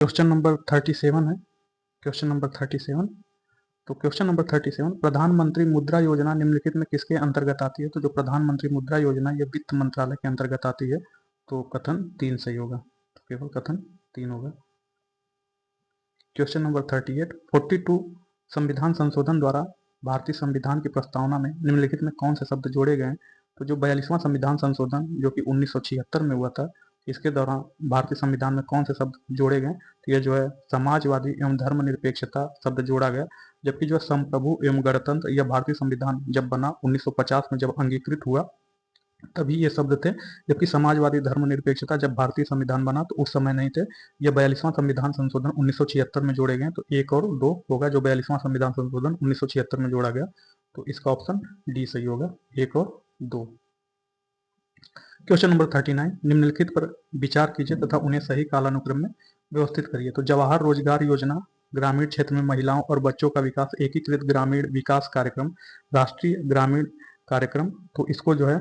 Question number 37 है। Question number 37। तो question number 37, प्रधानमंत्री मुद्रा योजना निम्नलिखित में किसके अंतर्गत आती है? तो जो प्रधानमंत्री मुद्रा योजना ये वित्त मंत्रालय के अंतर्गत आती है। तो कथन 3 सही होगा, तो केवल कथन 3 होगा। क्वेश्चन नंबर 38, 42 संविधान संशोधन द्वारा भारतीय संविधान की प्रस्तावना में निम्नलिखित में कौन से शब्द जोड़े गए? तो जो 42वां संविधान संशोधन जो कि 1976 में हुआ था, इसके दौरान भारतीय संविधान में कौन से शब्द जोड़े गए? तो ये जो है समाजवादी एवं धर्मनिरपेक्षता शब्द जोड़ा गया। जबकि जो संप्रभु एवं गणतंत्र यह भारतीय संविधान जब बना 1950 में जब अंगीकृत हुआ तभी ये शब्द थे। जबकि समाजवादी धर्मनिरपेक्षता जब भारतीय संविधान बना तो उस समय नहीं थे। ये 42वां संविधान संशोधन 1976 में जोड़े गए। तो 1 और 2 होगा, जो 42वां संविधान संशोधन 1976 में जोड़ा गया। तो इसका ऑप्शन डी सही होगा, 1 और 2। क्वेश्चन नंबर 39, निम्नलिखित पर विचार कीजिए तथा उन्हें सही कालानुक्रम में व्यवस्थित करिए। तो जवाहर रोजगार योजना ग्रामीण क्षेत्र में महिलाओं और बच्चों का विकास, एकीकृत ग्रामीण विकास कार्यक्रम, राष्ट्रीय ग्रामीण कार्यक्रम। तो इसको जो है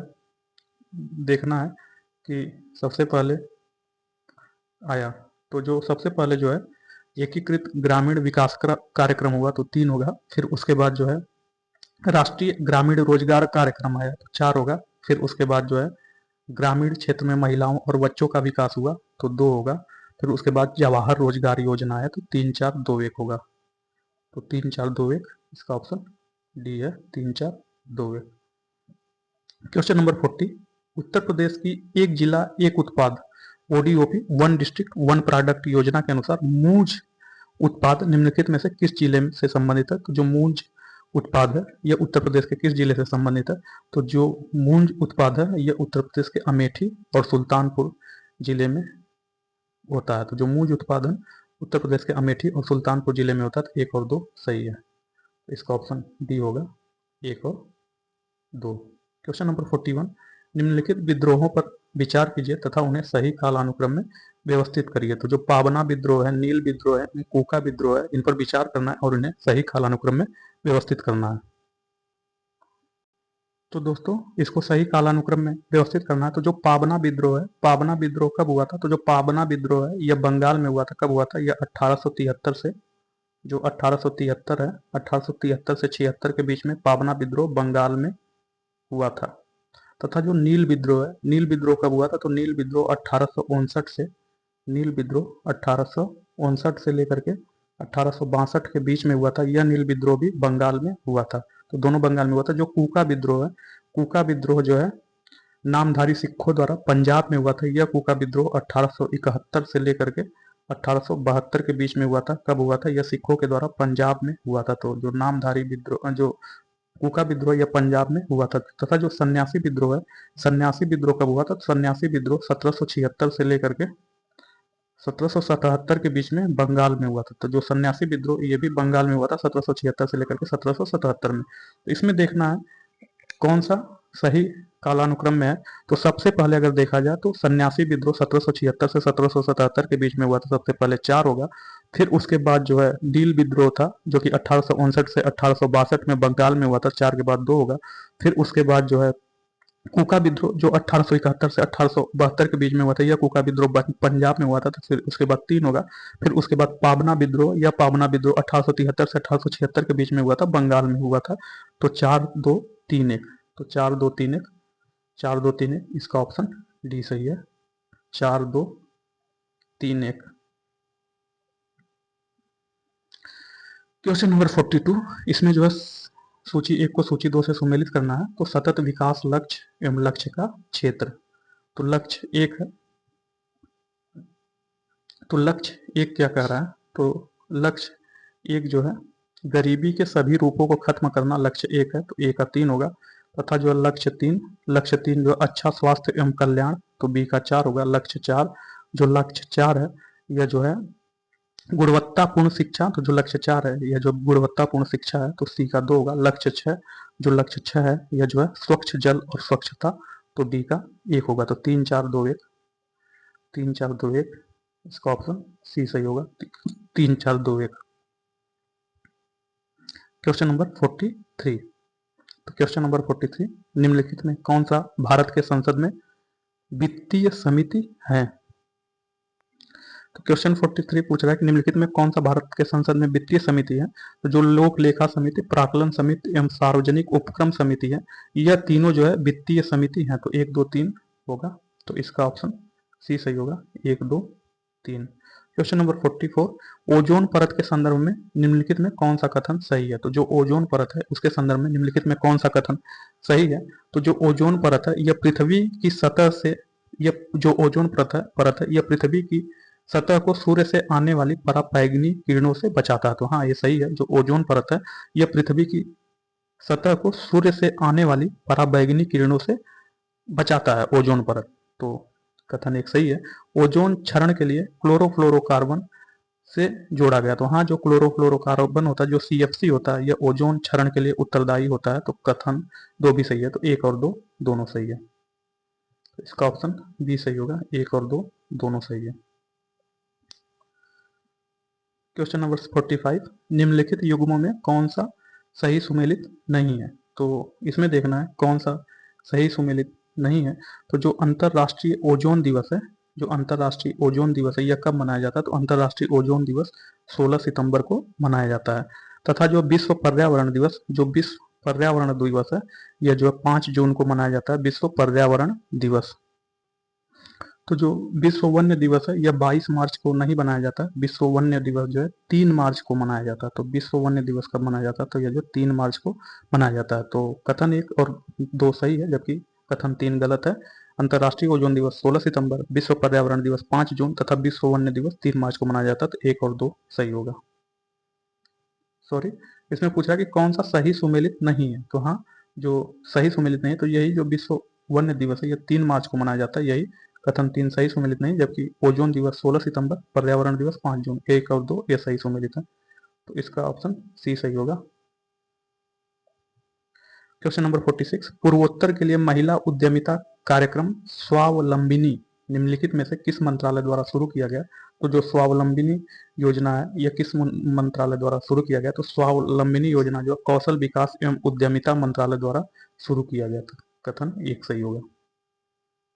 देखना है कि सबसे पहले आया। तो जो सबसे पहले जो है एकीकृत ग्रामीण विकास कार्यक्रम हुआ तो 3 होगा। फिर उसके बाद जो है राष्ट्रीय ग्रामीण रोजगार कार्यक्रम आया तो 4 होगा। फिर उसके बाद जो है ग्रामीण क्षेत्र में महिलाओं और बच्चों का विकास हुआ तो 2 होगा। फिर उसके बाद जवाहर रोजगार योजना आया तो 3 4 2 1 होगा। तो 3 4 2 1 इसका ऑप्शन डी है, 3 4 2 1। क्वेश्चन नंबर 40, उत्तर प्रदेश की एक जिला एक उत्पाद ODOP one district one product योजना के अनुसार मूंज उत्पाद निम्नलिखित में से किस जिले से संबंधित है? तो जो मूंज उत्पाद है यह उत्तर प्रदेश के किस जिले से संबंधित है? तो जो मूंज उत्पाद है यह उत्तर प्रदेश के अमेठी और सुल्तानपुर जिले में होता है। तो जो मूंज उत्पादन उत्तर प्रदेश के अमेठी और सुल्तानपुर जिले में होता है। तो 1 और 2 सही है, इसका ऑप्शन डी होगा, 1 और 2। क्वेश्चन नंबर 41, निम्नलिखित विद्रोहों पर विचार कीजिए तथा उन्हें सही कालानुक्रम में व्यवस्थित करिए। तो जो पाबना विद्रोह है, नील विद्रोह है, कोका विद्रोह है, इन पर विचार करना है और इन्हें सही कालानुक्रम में व्यवस्थित करना है। तो दोस्तों इसको सही कालानुक्रम में व्यवस्थित करना है। तो जो पाबना विद्रोह है, पाबना विद्रोह कब हुआ था? तो जो पाबना विद्रोह है यह बंगाल में हुआ था। कब हुआ था? यह 1873 से, जो 1873 है, 1873 से 76 के बीच में पाबना विद्रोह बंगाल में हुआ था। तथा जो नील विद्रोह है, नील विद्रोह कब हुआ था? तो नील विद्रोह 1859 से, नील विद्रोह 1859 से लेकर के 1862 के बीच में हुआ था। यह नील विद्रोह भी बंगाल में हुआ था। तो दोनों बंगाल में हुआ था। जो कूका विद्रोह है, कूका विद्रोह जो है नामधारी सिखों द्वारा पंजाब में हुआ था। यह कूका विद्रोह 1871 से लेकर के 1872 के बीच में हुआ था। कब हुआ था? यह सिखों के द्वारा पंजाब में हुआ था। तो जो नामधारी विद्रोह, जो कूका विद्रोह यह पंजाब में हुआ था। तथा जो सन्यासी विद्रोह है, सन्यासी विद्रोह कब हुआ था? तो सन्यासी विद्रोह 1776 से लेकर के 1777 के बीच में बंगाल में हुआ था। तो जो सन्यासी विद्रोह ये भी बंगाल में हुआ था 1776 से लेकर के 1777 में। तो इसमें देखना है कौन सा सही कालानुक्रम में है। तो सबसे पहले अगर देखा जाए तो सन्यासी विद्रोह 1776 से 1777 के बीच में हुआ था, सबसे पहले 4 होगा। फिर उसके बाद जो है नील विद्रोह था जो कि 1859 से 1862 में बंगाल में हुआ था, 4 के बाद 2 होगा। फिर उसके बाद जो है कूका विद्रोह जो 1871 से 1872 के बीच में हुआ था, यह कूका विद्रोह पंजाब में हुआ था। तो फिर उसके बाद 3 होगा। फिर उसके बाद पाबना विद्रोह, यह पाबना विद्रोह 1873 से 1876 के बीच में हुआ था, बंगाल में हुआ था। तो 4 2 3 1, तो 4 2 3 1, 4 2 3 1 इसका ऑप्शन डी सही है, 4 2 3 1। क्वेश्चन नंबर 42, इसमें जो है सूची 1 को सूची 2 से सुमेलित करना है। तो सतत विकास लक्ष्य एवं लक्ष्य का क्षेत्र। तो लक्ष्य 1 है, तो लक्ष्य 1 क्या कह रहा है? तो लक्ष्य 1 जो है गरीबी के सभी रूपों को खत्म करना लक्ष्य 1 है। तो ए का 3 होगा। तथा जो लक्ष्य 3 जो अच्छा स्वास्थ्य एवं कल्याण, तो बी का 4 होगा। लक्ष्य 4, जो लक्ष्य 4 है यह जो है गुणवत्तापूर्ण शिक्षा। तो जो लक्ष्य 4 है यह जो गुणवत्तापूर्ण शिक्षा है, तो सी का 2 होगा। लक्ष्य 6, जो लक्ष्य 6 है यह जो है स्वच्छ जल और स्वच्छता, तो डी का 1 होगा। तो 3 4 2 1, 3 4 2 1 इसका ऑप्शन सी सही होगा, 3 4 2 1। क्वेश्चन नंबर 43, तो क्वेश्चन नंबर 43, निम्नलिखित में कौन सा भारत के संसद में वित्तीय समिति है? तो क्वेश्चन 43 पूछ रहा है कि निम्नलिखित में कौन सा भारत के संसद में वित्तीय समिति है? तो जो लोक लेखा समिति, प्राक्कलन समिति एवं सार्वजनिक उपक्रम समिति है, यह तीनों जो है वित्तीय समिति है। तो 1 2 3 होगा, तो इसका ऑप्शन सी सही होगा, 1 2 3। क्वेश्चन नंबर 44, ओजोन परत के संदर्भ में निम्नलिखित में कौन सा कथन सही है? तो जो ओजोन परत है उसके संदर्भ में निम्नलिखित में कौन सा कथन सही है? तो जो ओजोन परत है यह पृथ्वी की सतह से, यह जो ओजोन परत है यह पृथ्वी की सतह को सूर्य से आने वाली पराबैंगनी किरणों से बचाता है। तो हाँ, ये सही है, जो ओजोन परत है यह पृथ्वी की सतह को सूर्य से आने वाली पराबैंगनी किरणों से बचाता है, ओजोन परत। तो कथन एक सही है। ओजोन क्षरण के लिए क्लोरोफ्लोरोकार्बन से जोड़ा गया। तो हाँ, जो क्लोरोफ्लोरोकार्बन होता है, जो CFC होता है, यह ओजोन क्षरण के लिए उत्तरदायी होता है। तो कथन 2 भी सही है। तो 1 और 2 दोनों सही है। तो इसका ऑप्शन बी सही होगा, 1 और 2 दोनों सही है। क्वेश्चन नंबर 45, निम्नलिखित युग्मों में कौन सा सही सुमेलित नहीं है? तो इसमें देखना है कौन सा सही सुमेलित नहीं है। तो जो अंतरराष्ट्रीय ओजोन दिवस है, जो अंतरराष्ट्रीय ओजोन दिवस है, यह कब मनाया जाता है? तो अंतरराष्ट्रीय ओजोन दिवस 16 सितंबर को मनाया जाता है। तथा जो विश्व पर्यावरण दिवस, जो विश्व पर्यावरण दिवस है, यह जो है 5 जून को मनाया जाता है, विश्व पर्यावरण दिवस। तो जो विश्व वन्य दिवस है यह 22 मार्च को नहीं मनाया जाता। विश्व वन्य दिवस जो है 3 मार्च को मनाया जाता है। तो विश्व वन्य दिवस कब मनाया जाता है? तो यह जो 3 मार्च को मनाया जाता है। तो कथन 1 और 2 सही है, जबकि कथन 3 गलत है। अंतर्राष्ट्रीय ओजोन दिवस 16 सितंबर, विश्व पर्यावरण दिवस 5 जून तथा विश्व वन्य दिवस 3 मार्च को मनाया जाता है। तो 1 और 2 सही होगा। सॉरी, इसमें पूछा कि कौन सा सही सुमेलित नहीं है? तो हाँ, जो सही सुमेलित नहीं है तो यही जो विश्व वन्य दिवस है यह 3 मार्च को मनाया जाता है, यही कथन 3 सही सुमेलित नहीं, जबकि ओजोन दिवस 16 सितंबर, पर्यावरण दिवस 5 जून, 1 और 2 ये सही सुमेलित है। तो इसका ऑप्शन सी सही होगा। क्वेश्चन नंबर 46, पूर्वोत्तर के लिए महिला उद्यमिता कार्यक्रम स्वावलंबिनी निम्नलिखित में से किस मंत्रालय द्वारा शुरू किया गया? तो जो स्वावलंबिनी योजना है यह किस मंत्रालय द्वारा शुरू किया गया? तो स्वावलंबिनी योजना जो कौशल विकास एवं उद्यमिता मंत्रालय द्वारा शुरू किया गया था। कथन 1 सही होगा।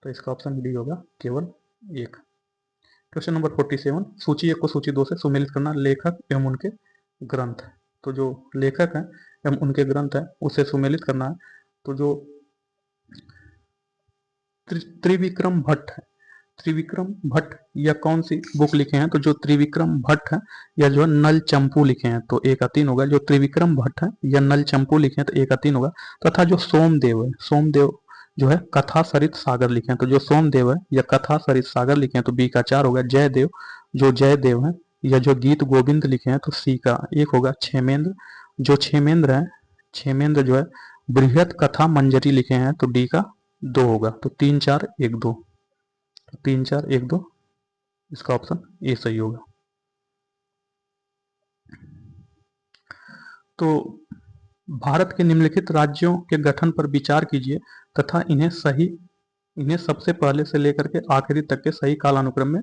तो इसका ऑप्शन डी होगा, केवल 1। क्वेश्चन नंबर 47, सूची 1 को सूची 2 से सुमेलित करना, लेखक एवं उनके ग्रंथ। तो जो लेखक हैं एवं उनके ग्रंथ हैं उसे सुमेलित करना है। तो जो त्रिविक्रम भट्ट है, त्रिविक्रम भट्ट यह कौन सी बुक लिखे हैं? तो जो त्रिविक्रम भट्ट है यह जो है नल चंपू लिखे हैं। तो 1 का 3 होगा। जो त्रिविक्रम भट्ट है यह नल चंपू लिखे हैं, तो 1 का 3 होगा। तथा जो सोमदेव है, सोमदेव जो है कथा सरित सागर लिखे हैं। तो जो सोमदेव है यह कथा सरित सागर लिखे हैं, तो बी का 4 होगा। जयदेव, जो जयदेव है यह जो गीत गोविंद लिखे हैं, तो सी का 1 होगा। क्षेमेंद्र, जो क्षेमेंद्र है, क्षेमेंद्र जो है बृहत कथा मंजरी लिखे हैं, तो डी का 2 होगा। तो 3 4 1 2, 3 4 1 2 इसका ऑप्शन ए सही होगा। तो भारत के निम्नलिखित राज्यों के गठन पर विचार कीजिए तथा इन्हें सबसे पहले से लेकर के आखिरी तक के सही कालानुक्रम में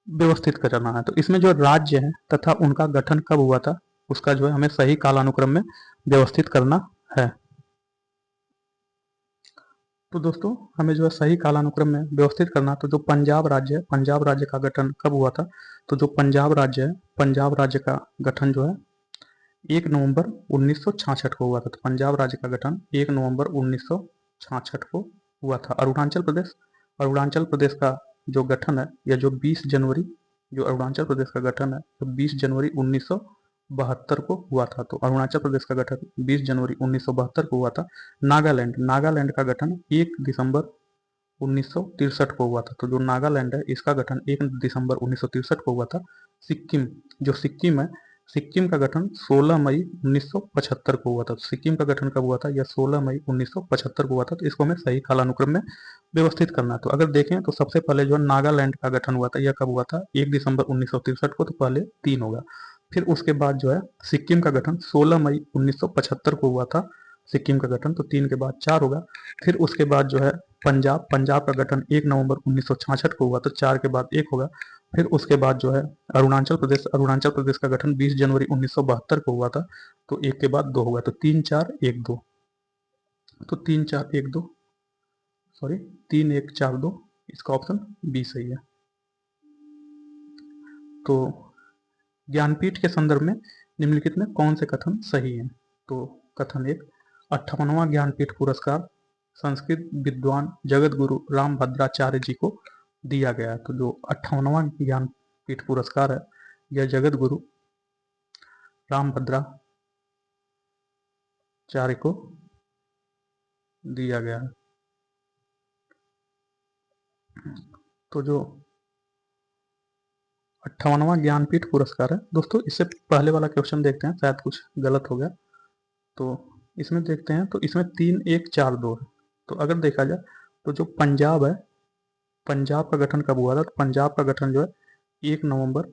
व्यवस्थित करना है। तो इसमें जो राज्य है तथा उनका गठन कब हुआ था उसका जो है हमें सही कालानुक्रम में व्यवस्थित करना है। तो दोस्तों हमें जो है सही कालानुक्रम में व्यवस्थित करना। तो जो पंजाब राज्य है, पंजाब राज्य का गठन कब हुआ था? तो जो पंजाब राज्य है, पंजाब राज्य का गठन जो है 1 नवंबर 1966 को हुआ था। तो पंजाब राज्य का गठन 1 नवंबर 1966 को हुआ था। अरुणाचल प्रदेश का जो गठन है या जो 20 जनवरी, जो अरुणाचल प्रदेश का गठन है तो 20 जनवरी 1972 को हुआ था। तो अरुणाचल प्रदेश का गठन 20 जनवरी 1972 को हुआ था। नागालैंड का गठन 1 दिसंबर 1963 को हुआ था। तो जो नागालैंड है इसका गठन 1 दिसंबर 1963 को हुआ था। सिक्किम, जो सिक्किम है, सिक्किम का गठन 16 मई 1975 को हुआ था। सिक्किम का गठन कब हुआ था? यह 16 मई 1975 को हुआ था। तो इसको हमें सही कालानुक्रम में व्यवस्थित करना है। तो अगर देखें तो सबसे पहले जो नागालैंड का गठन हुआ था यह कब हुआ था? 1 दिसंबर 1963 को, तो पहले 3 होगा। फिर उसके बाद जो है सिक्किम का गठन 16 मई 1975 को हुआ था, सिक्किम का गठन, तो 3 के बाद 4 होगा। फिर उसके बाद जो है पंजाब का गठन 1 नवंबर 1966 को हुआ, तो 4 के बाद 1 होगा। फिर उसके बाद जो है अरुणाचल प्रदेश का गठन 20 जनवरी 1972 को हुआ था, तो 1 के बाद 2 होगा। तो 3 4 1 2, तो 3 4 1 2, सॉरी 3 1 4 2, इसका ऑप्शन बी सही है। तो ज्ञानपीठ के संदर्भ में निम्नलिखित में कौन से कथन सही हैं? तो कथन एक, 58वां ज्ञानपीठ पुरस्कार संस्कृत विद्वान जगत गुरु रामभद्राचार्य जी को दिया गया है। तो जो 58वां ज्ञानपीठ पुरस्कार है यह जगत गुरु रामभद्राचार्य को दिया गया है। तो जो 58वां ज्ञानपीठ पुरस्कार है दोस्तों, इससे पहले वाला क्वेश्चन देखते हैं, शायद कुछ गलत हो गया। तो इसमें देखते हैं, तो इसमें 3, 1, 4, 2 है। तो अगर देखा जाए तो जो पंजाब है, पंजाब का गठन कब हुआ था? तो पंजाब का गठन जो है 1 नवंबर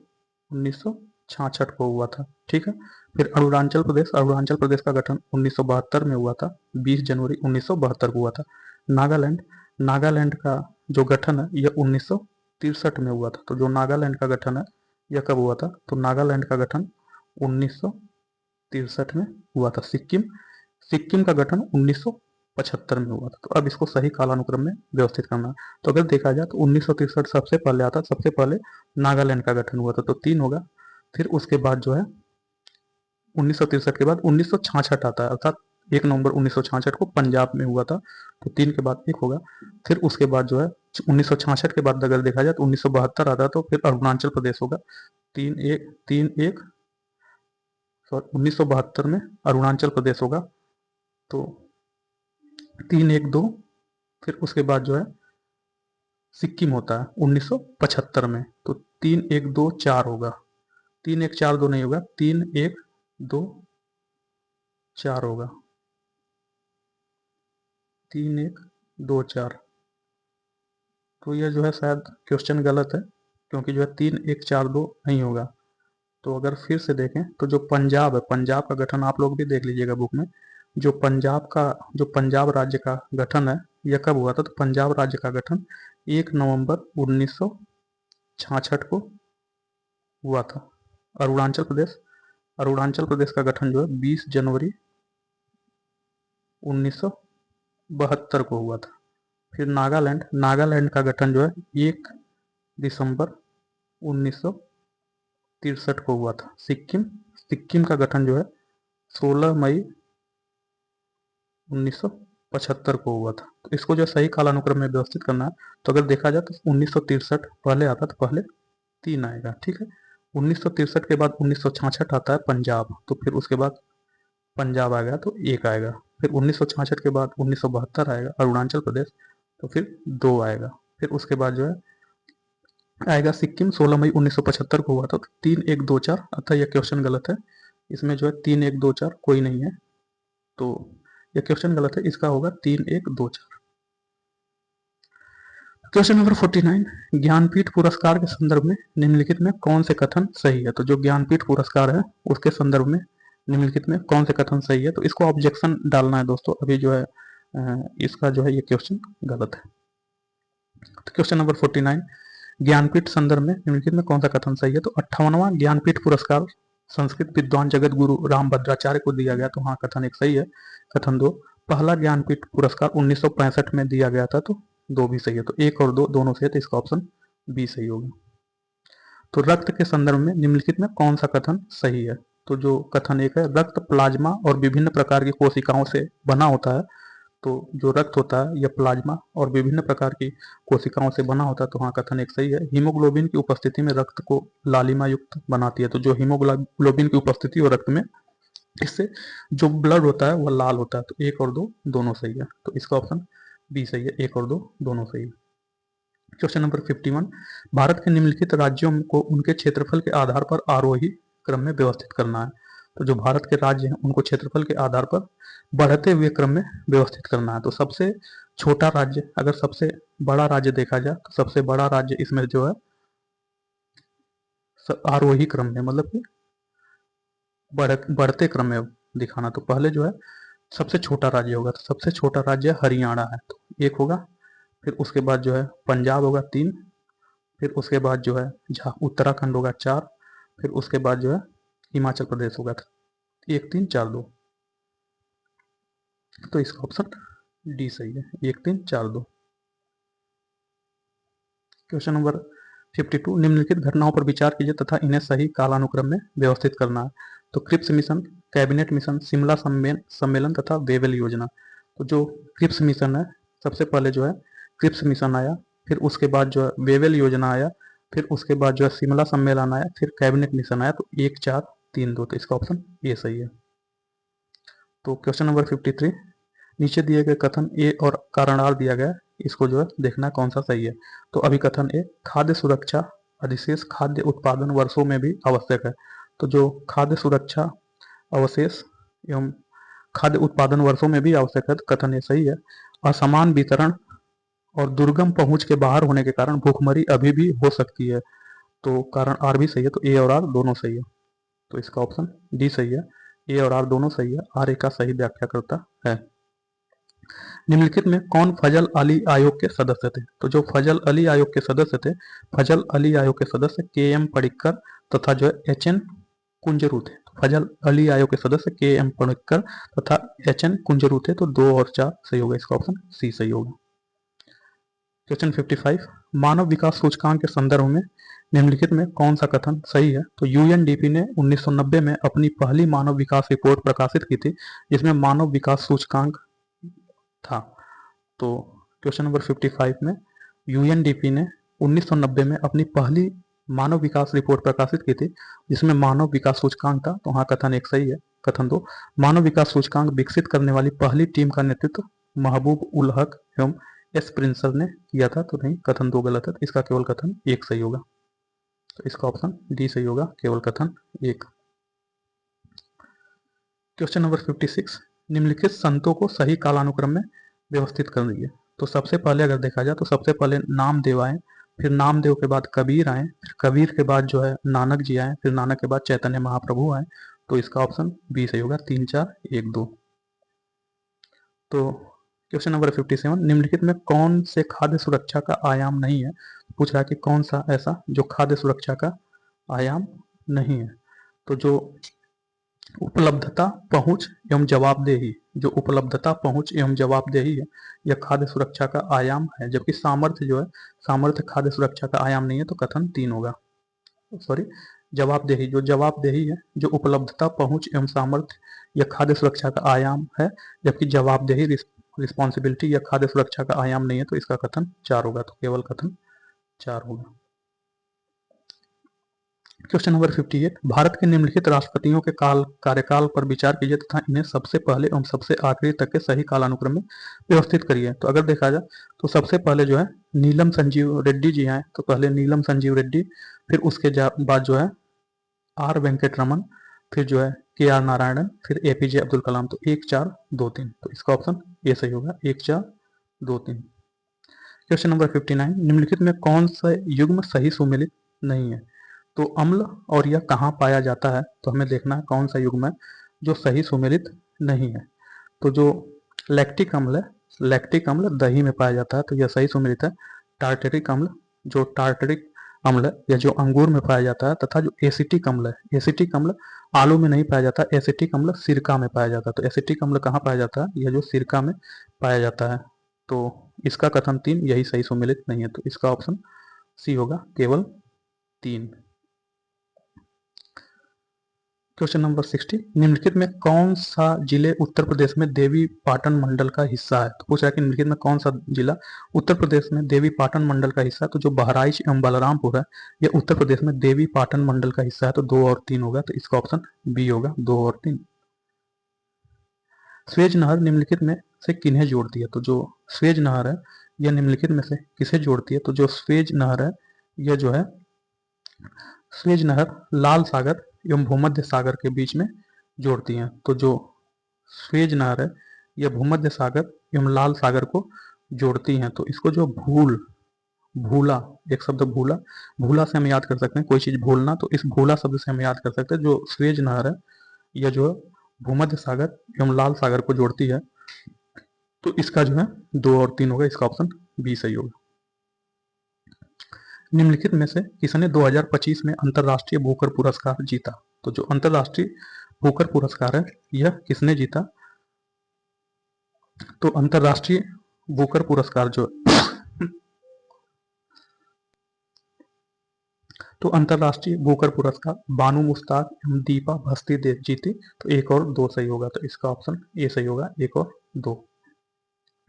1966 को हुआ था, ठीक है। फिर अरुणाचल प्रदेश, अरुणाचल प्रदेश का गठन 1972 में हुआ था, 20 जनवरी 1972 को हुआ था। नागालैंड, नागालैंड का जो गठन है यह 1963 में हुआ था। तो जो नागालैंड का गठन है यह कब हुआ था? तो नागालैंड का गठन 1963 में हुआ था। सिक्किम, सिक्किम का गठन 1975 में हुआ था। तो अब इसको सही कालानुक्रम में व्यवस्थित करना है। तो अगर देखा जाए तो 1963 सबसे पहले आता, सबसे पहले नागालैंड का गठन हुआ था, तो 3 होगा। फिर उसके बाद जो है 1963 के बाद 1966 आता है, अर्थात 1 नवंबर 1966 को पंजाब में हुआ था, तो 3 के बाद 1 होगा। फिर उसके बाद जो है 1966 के बाद अगर देखा जाए तो 1972 आता है, तो फिर अरुणाचल प्रदेश होगा। 3 1 सॉरी 1972 में अरुणाचल प्रदेश होगा, तो 3 1 2। फिर उसके बाद जो है सिक्किम होता है 1975 में, तो 3 1 2 4 होगा। 3 1 4 2 नहीं होगा, 3 1 2 4 होगा। 3 1 2 4। तो यह जो है शायद क्वेश्चन गलत है, क्योंकि जो है 3 1 4 2 नहीं होगा। तो अगर फिर से देखें तो जो पंजाब है, पंजाब का गठन आप लोग भी देख लीजिएगा बुक में। जो पंजाब का, जो पंजाब राज्य का गठन है यह कब हुआ था? तो पंजाब राज्य का गठन 1 नवंबर 1966 को हुआ था। अरुणाचल प्रदेश, अरुणाचल प्रदेश का गठन जो है 20 जनवरी 1972 को हुआ था। फिर नागालैंड, नागालैंड का गठन जो है 1 दिसंबर 1963 को हुआ था। सिक्किम, सिक्किम का गठन जो है 16 मई 1975 को हुआ था। तो इसको जो सही कालानुक्रम में व्यवस्थित करना है, तो अगर देखा जाए तो 1963 पहले आता, तो पहले 3 आएगा, ठीक है। 1963 के बाद 1966 आता है पंजाब, तो फिर उसके बाद पंजाब आएगा तो 1 आएगा। फिर 1966 के बाद 1972 आएगा अरुणाचल प्रदेश, तो फिर 2 आएगा। फिर उसके बाद जो है आएगा सिक्किम, 16 मई 1975 को हुआ था, तो 3 1 2 4, अतः यह क्वेश्चन गलत है। इसमें जो है 3 1 2 4 कोई नहीं है, तो यह क्वेश्चन गलत है, इसका होगा 3 1 2 4। क्वेश्चन नंबर 49, ज्ञानपीठ पुरस्कार के संदर्भ में निम्नलिखित में कौन से कथन सही है? तो जो ज्ञानपीठ पुरस्कार है उसके संदर्भ में निम्नलिखित में कौन से कथन सही है? तो इसको ऑब्जेक्शन डालना है दोस्तों, अभी जो है इसका जो है ये क्वेश्चन गलत है। तो क्वेश्चन नंबर 49, ज्ञानपीठ संदर्भ में निम्नलिखित में कौन सा कथन सही है? तो 58वां ज्ञानपीठ पुरस्कार संस्कृत विद्वान जगत गुरु रामभद्राचार्य को दिया गया, तो हाँ कथन 1 सही है। कथन 2, पहला ज्ञानपीठ पुरस्कार 1965 में दिया गया था, तो 2 भी सही है। तो 1 और 2 दोनों सही है, तो इसका ऑप्शन बी सही होगा। तो रक्त के संदर्भ में निम्नलिखित में कौन सा कथन सही है? तो जो कथन 1 है, रक्त प्लाज्मा और विभिन्न प्रकार की कोशिकाओं से बना होता है। तो जो रक्त होता है यह प्लाज्मा और विभिन्न प्रकार की कोशिकाओं से बना होता है, तो हाँ कथन 1 सही है। हीमोग्लोबिन की उपस्थिति में रक्त को लालिमा युक्त बनाती है, तो जो हीमोग्लोबिन की उपस्थिति हो रक्त में, इससे जो ब्लड होता है वह लाल होता है, तो 1 और 2 दोनों सही है। तो इसका ऑप्शन बी सही है, 1 और 2 दोनों सही है। क्वेश्चन नंबर 51, भारत के निम्नलिखित राज्यों को उनके क्षेत्रफल के आधार पर आरोही क्रम में व्यवस्थित करना है। तो जो भारत के राज्य हैं उनको क्षेत्रफल के आधार पर बढ़ते हुए क्रम में व्यवस्थित करना है। तो सबसे छोटा राज्य, अगर सबसे बड़ा राज्य देखा जाए तो सबसे बड़ा राज्य इसमें जो है आरोही क्रम में, मतलब कि बढ़ते क्रम में दिखाना। तो पहले जो है सबसे छोटा राज्य होगा, तो सबसे छोटा राज्य हरियाणा है, तो 1 होगा। फिर उसके बाद जो है पंजाब होगा 3। फिर उसके बाद जो है उत्तराखंड होगा 4। फिर उसके बाद जो है हिमाचल प्रदेश होगा 1 3 4 2। तो इसका ऑप्शन डी सही है, 1 3 4 2। क्वेश्चन नंबर 52 निम्नलिखित घटनाओं पर विचार कीजिए तथा इन्हें सही कालानुक्रम में व्यवस्थित करना है। तो Cripps mission, cabinet mission, Shimla सम्मेलन तथा वेवेल योजना। तो जो क्रिप्स मिशन है, सबसे पहले जो है क्रिप्स मिशन आया, फिर उसके बाद जो है वेवेल योजना आया, फिर उसके बाद जो है शिमला सम्मेलन आया, फिर कैबिनेट मिशन आया। तो 1 4 3 2, तो इसका ऑप्शन ए सही है। तो क्वेश्चन नंबर 53, नीचे दिए गए कथन ए और कारण आर दिया गया है, इसको जो है देखना कौन सा सही है। तो अभी कथन ए, खाद्य सुरक्षा अधिशेष खाद्य उत्पादन वर्षों में भी आवश्यक है। तो जो खाद्य सुरक्षा अवशेष एवं खाद्य उत्पादन वर्षों में भी आवश्यक है, तो कथन ये सही है। असमान वितरण और दुर्गम पहुंच के बाहर होने के कारण भूखमरी अभी भी हो सकती है। तो कारण आर भी सही है, तो ए और आर दोनों सही है। तो इसका ऑप्शन डी सही है, ए और आर दोनों सही है, आर ए का सही व्याख्या करता है। निम्नलिखित में कौन फजल अली आयोग के सदस्य थे? तो जो फजल अली आयोग के सदस्य थे, फजल अली आयोग के सदस्य के एम पडिक्कर तथा जो है एच एन कुंजरू थे। तो फजल अली आयोग के सदस्य के एम पडिक्कर तथा एच एन कुंजरू थे। तो 2 और 4 सही होगा, इसका ऑप्शन सी सही होगा। क्वेश्चन 55, मानव विकास सूचकांक के संदर्भ में निम्नलिखित में कौन सा कथन सही है? तो यूएनडीपी ने 1990 में अपनी पहली मानव विकास रिपोर्ट प्रकाशित की थी, जिसमें मानव विकास सूचकांक था। तो क्वेश्चन नंबर 55 में यूएनडीपी ने 1990 में अपनी पहली मानव विकास रिपोर्ट प्रकाशित की थी, जिसमें मानव विकास सूचकांक था। तो हाँ, कथन 1 सही है। कथन 2, मानव विकास सूचकांक विकसित करने वाली पहली टीम का नेतृत्व महबूब उल हक एवं एस प्रिंसर ने किया था। तो नहीं, कथन 2 गलत है, तो इसका केवल कथन 1 सही होगा। तो इसका ऑप्शन डी सही होगा, केवल कथन 1। क्वेश्चन नंबर 56, निम्नलिखित संतों को सही कालानुक्रम में व्यवस्थित कर दीजिए। तो सबसे पहले अगर देखा जाए तो सबसे पहले नामदेव आए, फिर नामदेव के बाद कबीर आए, फिर कबीर के बाद जो है नानक जी आए, फिर नानक के बाद चैतन्य महाप्रभु आए। तो इसका ऑप्शन बी सही होगा, 3 4 1 2। तो क्वेश्चन नंबर 57, निम्नलिखित में कौन से खाद्य सुरक्षा का आयाम नहीं है? पूछ रहा है कि कौन सा ऐसा जो खाद्य सुरक्षा का आयाम नहीं है। तो जो उपलब्धता, पहुंच एवं जवाबदेही, जो उपलब्धता, पहुंच एवं जवाबदेही है, यह खाद्य सुरक्षा का आयाम है। जबकि सामर्थ्य जो है, सामर्थ्य खाद्य सुरक्षा का आयाम नहीं है। तो कथन 3 होगा। सॉरी, जवाबदेही, जो जवाबदेही है, जो उपलब्धता, पहुंच एवं सामर्थ्य, यह खाद्य सुरक्षा का आयाम है। जबकि जवाबदेही, रिस्पॉन्सिबिलिटी, यह खाद्य सुरक्षा का आयाम नहीं है। तो इसका कथन 4 होगा। तो केवल कथन 4 होगा। क्वेश्चन नंबर 58, भारत के निम्नलिखित राष्ट्रपतियों के कार्यकाल पर विचार कीजिए तथा इन्हें सबसे पहले एवं सबसे आखिरी तक के सही कालानुक्रम में व्यवस्थित करिए। तो अगर देखा जाए तो सबसे पहले जो है नीलम संजीव रेड्डी जी आए। तो पहले नीलम संजीव रेड्डी, फिर उसके बाद जो है आर वेंकट रमन, फिर जो है के आर नारायणन, फिर एपीजे अब्दुल कलाम। तो 1 4 2 3, तो इसका ऑप्शन ए सही होगा, 1 4 2 3। क्वेश्चन नंबर 59, निम्नलिखित में कौन सा युग्म सही सुमेलित नहीं है? तो अम्ल और यह कहाँ पाया जाता है? तो हमें देखना है कौन सा युग्म है जो सही सुमेलित नहीं है। तो जो लैक्टिक अम्ल है, लैक्टिक अम्ल दही में पाया जाता है, तो यह सही सुमेलित है। टार्टरिक अम्ल, जो टार्टरिक अम्ल है, यह जो अंगूर में पाया जाता है। तथा जो एसिटिक अम्ल है, एसिटिक अम्ल आलू में नहीं पाया जाता, एसिटिक अम्ल सिरका में पाया जाता है। तो एसिटिक अम्ल कहाँ पाया जाता है? यह जो सिरका में पाया जाता है। तो इसका कथन 3 यही सही सुमेलित नहीं है। तो इसका ऑप्शन सी होगा, केवल 3। क्वेश्चन नंबर 60, निम्नलिखित में कौन सा जिले उत्तर प्रदेश में देवी पाटन मंडल का हिस्सा है? तो पूछ रहा है कि निम्नलिखित में कौन सा जिला उत्तर प्रदेश में देवी पाटन मंडल का हिस्सा है? तो जो बहराइच एवं बलरामपुर है, यह उत्तर प्रदेश में देवी पाटन मंडल का हिस्सा है। तो 2 और 3 होगा। तो इसका ऑप्शन बी होगा, 2 और 3। स्वेज नहर निम्नलिखित में से किन्हें जोड़ती है? तो जो स्वेज नहर है, यह निम्नलिखित में से किसे जोड़ती है? तो जो स्वेज नहर है, यह जो है स्वेज नहर लाल सागर एवं भूमध्य सागर के बीच में जोड़ती हैं। तो जो स्वेज नहर है, यह भूमध्य सागर एवं लाल सागर को जोड़ती हैं। तो इसको जो भूला, एक शब्द भूला, भूला से हम याद कर सकते हैं कोई चीज भूलना, तो इस भूला शब्द से हम याद कर सकते हैं। जो स्वेज नहर है, यह जो भूमध्य सागर एवं लाल सागर को जोड़ती है। तो इसका जो है 2 और 3 होगा, इसका ऑप्शन बी सही होगा। निम्नलिखित में से किसने 2025 में अंतरराष्ट्रीय बुकर पुरस्कार जीता? तो जो अंतरराष्ट्रीय बुकर पुरस्कार है, यह किसने जीता? तो अंतरराष्ट्रीय बुकर पुरस्कार जो तो अंतरराष्ट्रीय बुकर पुरस्कार बानू मुश्ताक एवं दीपा भस्ती देव जीती। तो 1 और 2 सही होगा, तो इसका ऑप्शन ए सही होगा, 1 और 2।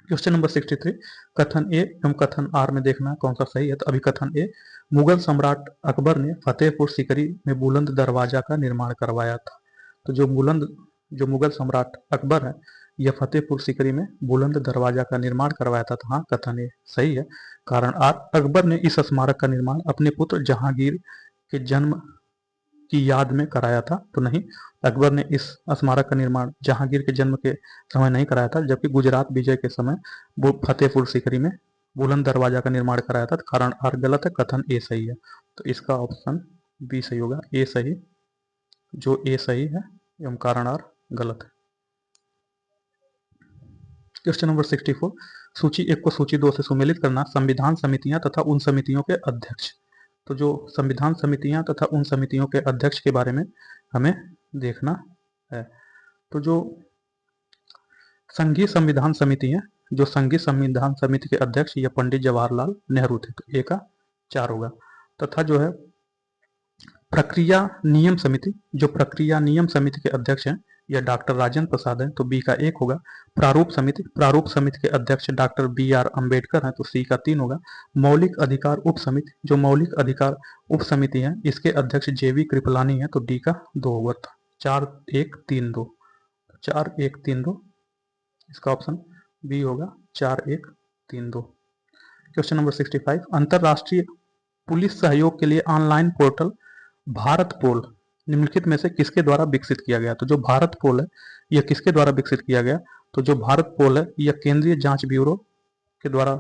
क्वेश्चन नंबर 63, कथन ए एवं कथन आर में देखना कौन सा सही है। तो अभी कथन ए, मुगल सम्राट अकबर ने फतेहपुर सीकरी में बुलंद दरवाजा का निर्माण करवाया था। तो जो मुगल सम्राट अकबर है, यह फतेहपुर सीकरी में बुलंद दरवाजा का निर्माण करवाया था। तो हाँ, कथन ए सही है। कारण आर, अकबर ने इस स्मारक का निर्माण अपने पुत्र जहांगीर के जन्म की याद में कराया था। तो नहीं, अकबर ने इस स्मारक का निर्माण जहांगीर के जन्म के समय नहीं कराया था, जबकि गुजरात विजय के समय वो फतेहपुर सीकरी में बुलंद दरवाजा का निर्माण कराया था। कारण आर गलत है, कथन ए सही है। तो इसका ऑप्शन बी सही होगा, ए सही, जो ए सही है एवं कारण आर गलत है। क्वेश्चन नंबर 64, सूची 1 को सूची 2 से सुमेलित करना। संविधान समितियां तथा उन समितियों के अध्यक्ष। तो जो संविधान समितियां तथा उन समितियों के अध्यक्ष के बारे में हमें देखना है। तो जो संघीय संविधान समिति है, जो संघीय संविधान समिति के अध्यक्ष या पंडित जवाहरलाल नेहरू थे। तो ए का 4 होगा। तथा जो है प्रक्रिया नियम समिति, जो प्रक्रिया नियम समिति के अध्यक्ष हैं, यह डॉक्टर राजेंद्र प्रसाद है। तो बी का 1 होगा। प्रारूप समिति के अध्यक्ष डॉक्टर BR अम्बेडकर हैं। तो सी का 3 होगा। मौलिक अधिकार उप समिति, जो मौलिक अधिकार उप समिति है, इसके अध्यक्ष JV कृपलानी है। तो डी का 2 होगा। 4 1 3 2, 4 1 3 2, इसका ऑप्शन बी होगा, 4 1 3 2। क्वेश्चन नंबर 65, अंतरराष्ट्रीय पुलिस सहयोग के लिए ऑनलाइन पोर्टल भारत पोल निम्नलिखित में से किसके द्वारा विकसित किया गया। तो जो भारत पोल है, यह किसके द्वारा विकसित किया गया। तो जो भारत पोल है, यह केंद्रीय जांच ब्यूरो के द्वारा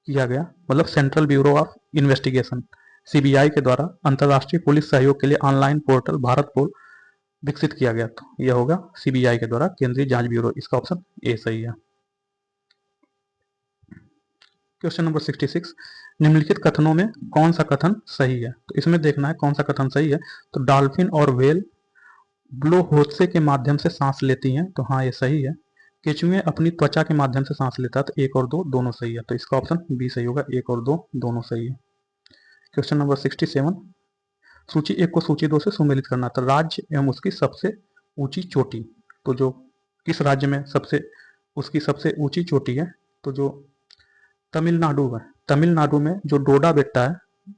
किया गया, मतलब central bureau of investigation CBI के द्वारा अंतरराष्ट्रीय पुलिस सहयोग के लिए ऑनलाइन पोर्टल भारत पोल विकसित किया गया। तो यह होगा CBI के द्वारा, केंद्रीय जांच ब्यूरो, इसका ऑप्शन ए सही है। क्वेश्चन नंबर 66, निम्नलिखित कथनों में कौन सा कथन सही है। तो इसमें देखना है कौन सा कथन सही है। तो डॉल्फिन और व्हेल ब्लोहोत्से के माध्यम से सांस लेती हैं। तो हाँ, ये सही है। केचुए अपनी त्वचा के माध्यम से सांस लेता है। तो 1 और 2 दोनों सही है। तो इसका ऑप्शन बी सही होगा, 1 और 2 दोनों सही है। क्वेश्चन नंबर 67, सूची 1 को सूची 2 से सुमेलित करना। तो राज्य एवं उसकी सबसे ऊंची चोटी। तो जो किस राज्य में उसकी सबसे ऊंची चोटी है। तो जो तमिलनाडु है, तमिलनाडु में जो डोडा बेट्टा है,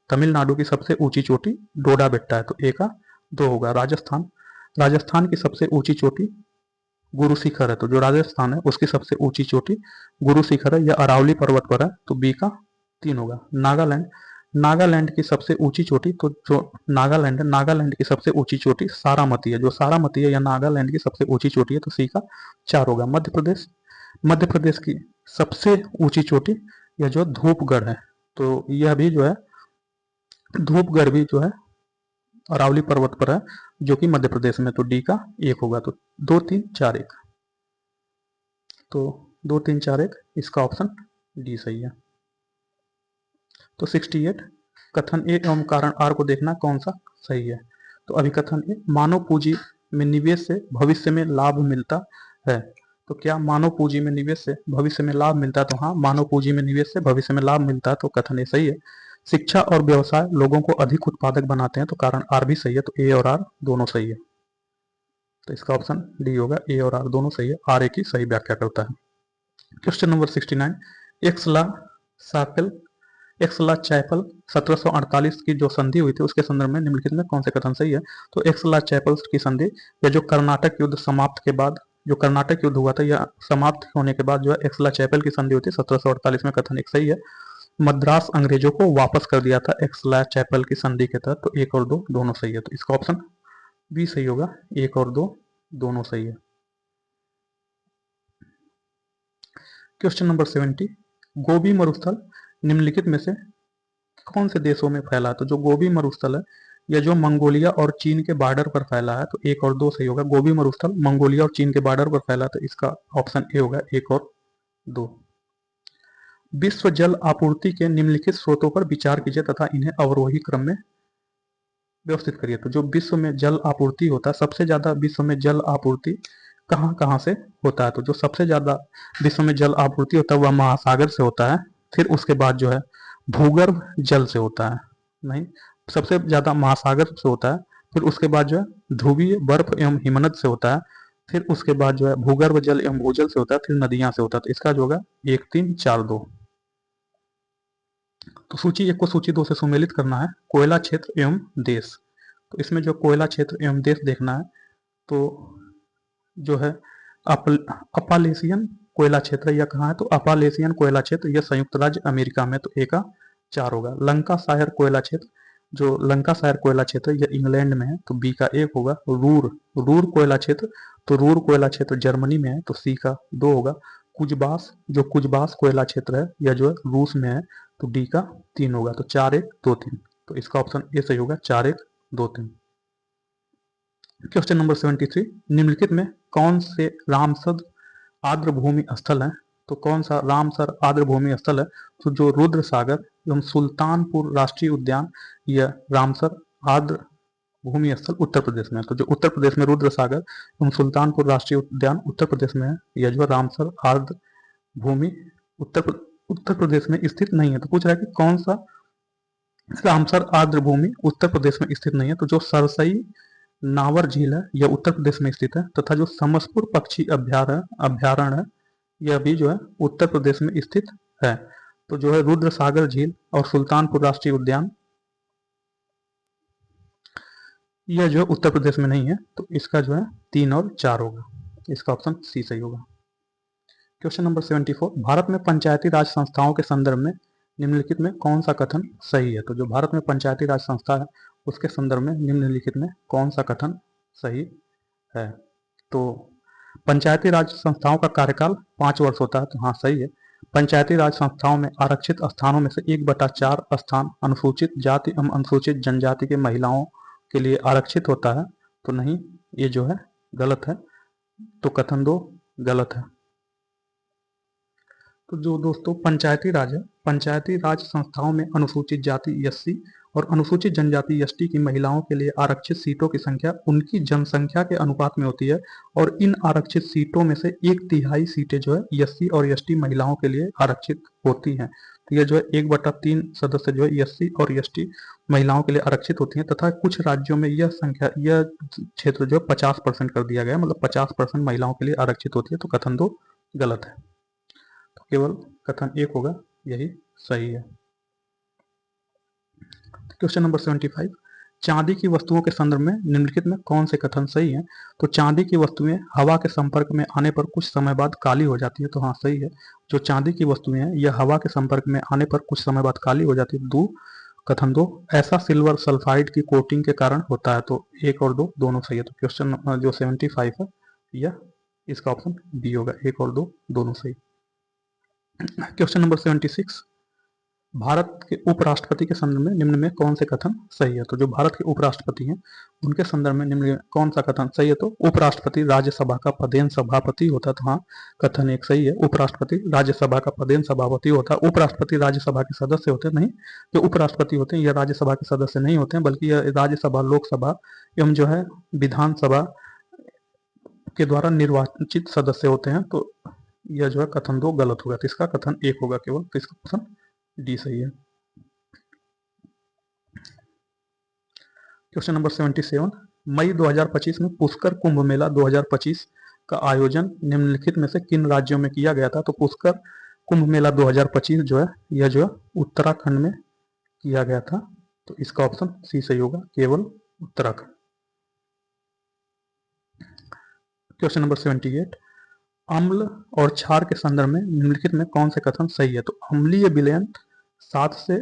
तमिलनाडु की सबसे ऊंची चोटी डोडा बेट्टा है। तो ए का 2 होगा। राजस्थान की सबसे ऊंची चोटी गुरु शिखर है। तो जो राजस्थान है, उसकी सबसे ऊंची चोटी गुरु शिखर है, यह अरावली पर्वत पर है। तो बी का 3 होगा। नागालैंड की सबसे ऊंची चोटी, तो जो नागालैंड है, नागालैंड की सबसे ऊंची चोटी सारामती है। जो सारामती है, यह नागालैंड की सबसे ऊंची चोटी है। तो सी का 4 होगा। मध्य प्रदेश की सबसे ऊंची चोटी यह जो धूपगढ़ है। तो यह भी जो है, धूपगढ़ भी जो है अरावली पर्वत पर है, जो कि मध्य प्रदेश में। तो डी का 1 होगा। तो 2 3 4 1, तो 2 3 4 1, इसका ऑप्शन डी सही है। तो 68, कथन ए एवं कारण आर को देखना कौन सा सही है। तो अभी कथन ए, मानव पूंजी में निवेश से भविष्य में लाभ मिलता है। तो क्या मानव पूंजी में निवेश से भविष्य में लाभ मिलता है। तो हाँ, मानव पूंजी में निवेश से भविष्य में लाभ मिलता है। तो कथन ए सही है। शिक्षा और व्यवसाय लोगों को अधिक उत्पादक बनाते हैं। तो कारण आर भी सही है। तो ए और आर दोनों सही है। तो इसका ऑप्शन डी होगा, ए और आर दोनों सही है। आर ए की सही व्याख्या करता है। क्वेश्चन नंबर 69, एक्सला चैपल 1748 की जो संधि हुई थी, उसके संदर्भ में निम्नलिखित में कौन से कथन सही है। तो एक्सला चैपल की संधि, या जो कर्नाटक युद्ध समाप्त के बाद, जो कर्नाटक युद्ध हुआ था, यह समाप्त होने के बाद जो है एक्सला चैपल की संधि हुई थी 1748 में। कथन एक सही है। मद्रास अंग्रेजों को वापस कर दिया था एक्सला चैपल की संधि के तहत। तो 1 और 2 दोनों सही है। तो इसका ऑप्शन बी सही होगा, 1 और 2 दोनों सही है। क्वेश्चन नंबर 70, गोबी मरुस्थल निम्नलिखित में से कौन से देशों में फैला। तो जो गोबी मरुस्थल है, यह जो मंगोलिया और चीन के बॉर्डर पर फैला है। तो 1 और 2 सही होगा। गोबी मरुस्थल मंगोलिया और चीन के बॉर्डर पर फैला। तो इसका ऑप्शन ए होगा, 1 और 2। विश्व जल आपूर्ति के निम्नलिखित स्रोतों पर विचार कीजिए तथा इन्हें अवरोही क्रम में व्यवस्थित करिए। तो जो विश्व में जल आपूर्ति होता है, सबसे ज्यादा विश्व में जल आपूर्ति कहाँ कहाँ से होता है। तो जो सबसे ज्यादा विश्व में जल आपूर्ति होता है, वह महासागर से होता है। फिर उसके बाद जो है भूगर्भ जल से होता है। नहीं, सबसे ज्यादा महासागर से होता है, फिर उसके बाद जो है ध्रुवीय बर्फ एवं हिमनद से होता है, फिर उसके बाद जो है भूगर्भ जल एवं भूजल से होता है, फिर नदियां से होता है। तो इसका जो होगा 1 3 4 2। तो सूची 1 को सूची 2 से सुमेलित करना है। कोयला क्षेत्र एवं देश, तो इसमें जो कोयला क्षेत्र एवं देश देखना है, तो जो है अपालेशियन कोयला क्षेत्र यह कहाँ है, तो अपालेशियन कोयला क्षेत्र यह संयुक्त राज्य अमेरिका में, तो ए का 4 होगा। लंका सायर कोयला क्षेत्र, जो लंका सायर कोयला क्षेत्र यह इंग्लैंड में है, तो बी का 1 होगा। रूर कोयला क्षेत्र, तो रूर कोयला क्षेत्र जर्मनी में है, तो सी का 2 होगा। कुजबास, जो कुजबास कोयला क्षेत्र है यह जो है रूस में है, तो डी का 3 होगा। तो 4 1 2 3, तो इसका ऑप्शन ए सही होगा, 4 1 2 3। क्वेश्चन नंबर 73, निम्नलिखित में कौन से रामसर आर्द्र भूमि स्थल है, तो कौन सा रामसर आर्द्र भूमि स्थल है, तो जो रुद्र सागर एवं सुल्तानपुर राष्ट्रीय उद्यान, यह रामसर आर्द्र भूमि स्थल उत्तर प्रदेश में है। तो जो उत्तर प्रदेश में रुद्र सागर एवं सुल्तानपुर राष्ट्रीय उद्यान उत्तर प्रदेश में है, यह जो रामसर आर्द्र भूमि उत्तर प्रदेश में स्थित नहीं है। तो पूछ रहा है कि कौन सा रामसर आर्द्र भूमि उत्तर प्रदेश में स्थित नहीं है, तो जो सरसई नावर झील है यह उत्तर प्रदेश में स्थित है, तथा जो समसपुर पक्षी अभ्यारण्य है यह भी जो है उत्तर प्रदेश में स्थित है। तो जो है रुद्र सागर झील और सुल्तानपुर राष्ट्रीय उद्यान यह जो है उत्तर प्रदेश में नहीं है, तो इसका जो है 3 और 4 होगा, इसका ऑप्शन सी सही होगा। क्वेश्चन नंबर 74, भारत में पंचायती राज संस्थाओं के संदर्भ में निम्नलिखित में कौन सा कथन सही है, तो जो भारत में पंचायती राज संस्था है उसके संदर्भ में निम्नलिखित में कौन सा कथन सही है। तो पंचायती राज संस्थाओं का कार्यकाल 5 वर्ष होता है, तो हाँ सही है। पंचायती राज संस्थाओं में आरक्षित स्थानों में से 1/4 स्थान अनुसूचित जाति एवं अनुसूचित जनजाति के महिलाओं के लिए आरक्षित होता है, तो नहीं, ये जो है गलत है, तो कथन 2 गलत है। तो जो दोस्तों पंचायती राज है, पंचायती राज संस्थाओं में अनुसूचित जाति एससी और अनुसूचित जनजाति एसटी की महिलाओं के लिए आरक्षित सीटों की संख्या उनकी जनसंख्या के अनुपात में होती है, और इन आरक्षित सीटों में से 1/3 सीटें जो है एससी और एसटी महिलाओं के लिए आरक्षित होती हैं। तो यह जो है 1/3 सदस्य जो है एससी और एसटी महिलाओं के लिए आरक्षित होती हैं, तथा कुछ राज्यों में यह क्षेत्र जो 50% कर दिया गया, मतलब 50% महिलाओं के लिए आरक्षित होती है, तो कथन 2 गलत है, तो केवल कथन 1 होगा, यही सही है। क्वेश्चन नंबर 75, चांदी की वस्तुओं के संदर्भ में निम्नलिखित में कौन से कथन सही हैं, तो चांदी की वस्तुएं हवा के संपर्क में आने पर कुछ समय बाद काली हो जाती है, तो हाँ सही है। जो चांदी की वस्तुएं हैं यह हवा के संपर्क में आने पर कुछ समय बाद काली हो जाती है, कथन 2। ऐसा सिल्वर सल्फाइड की कोटिंग के कारण होता है, तो 1 और 2 दोनों सही है। तो क्वेश्चन जो 75 है यह इसका ऑप्शन बी होगा, 1 और 2 दोनों सही। क्वेश्चन नंबर 76, भारत के उपराष्ट्रपति के संदर्भ में निम्न में कौन से कथन सही है, तो जो भारत के उपराष्ट्रपति हैं उनके संदर्भ में निम्न में कौन सा कथन सही है, तो उपराष्ट्रपति राज्यसभा का पदेन सभापति होता है, तो हाँ कथन 1 सही है। उपराष्ट्रपति राज्यसभा का पदेन सभापति होता है। उपराष्ट्रपति राज्यसभा के सदस्य होते नहीं, जो उपराष्ट्रपति होते हैं यह राज्यसभा के सदस्य नहीं होते हैं, बल्कि यह राज्यसभा, लोकसभा एवं जो है विधानसभा के द्वारा निर्वाचित सदस्य होते हैं, तो यह जो है कथन 2 गलत होगा, तो इसका कथन 1 होगा केवल, तो इसका ऑप्शन डी सही है। क्वेश्चन नंबर 77, मई 2025 में पुष्कर कुंभ मेला 2025 का आयोजन निम्नलिखित में से किन राज्यों में किया गया था, तो पुष्कर कुंभ मेला 2025 जो है यह जो है उत्तराखंड में किया गया था, तो इसका ऑप्शन सी सही होगा, केवल उत्तराखंड। क्वेश्चन नंबर 78, अम्ल और क्षार के संदर्भ में निम्नलिखित में कौन से कथन सही है, तो अम्लीय विलयन 7 से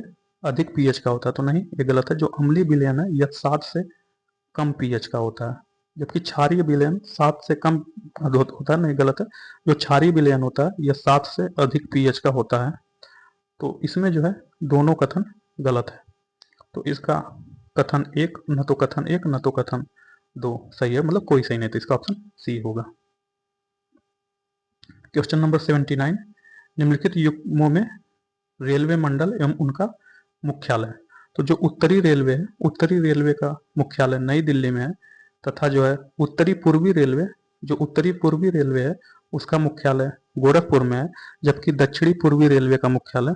अधिक पीएच का होता है, तो नहीं ये गलत है। जो अम्लीय विलयन है यह 7 से कम पीएच का होता है, जबकि क्षारीय विलयन 7 से कम होता है, नहीं गलत है। जो क्षारीय विलयन होता है यह 7 से अधिक पीएच का होता है, तो इसमें जो है दोनों कथन गलत है, तो इसका कथन 1 न तो कथन 1 न तो कथन 2 सही है, मतलब कोई सही नहीं, तो इसका ऑप्शन सी होगा। क्वेश्चन नंबर 79, निम्नलिखित युग्मों में रेलवे मंडल एवं उनका मुख्यालय, तो जो उत्तरी रेलवे है, उत्तरी रेलवे का मुख्यालय नई दिल्ली में है, तथा जो है उत्तरी पूर्वी रेलवे, जो उत्तरी पूर्वी रेलवे है उसका मुख्यालय गोरखपुर में है, जबकि दक्षिणी पूर्वी रेलवे का मुख्यालय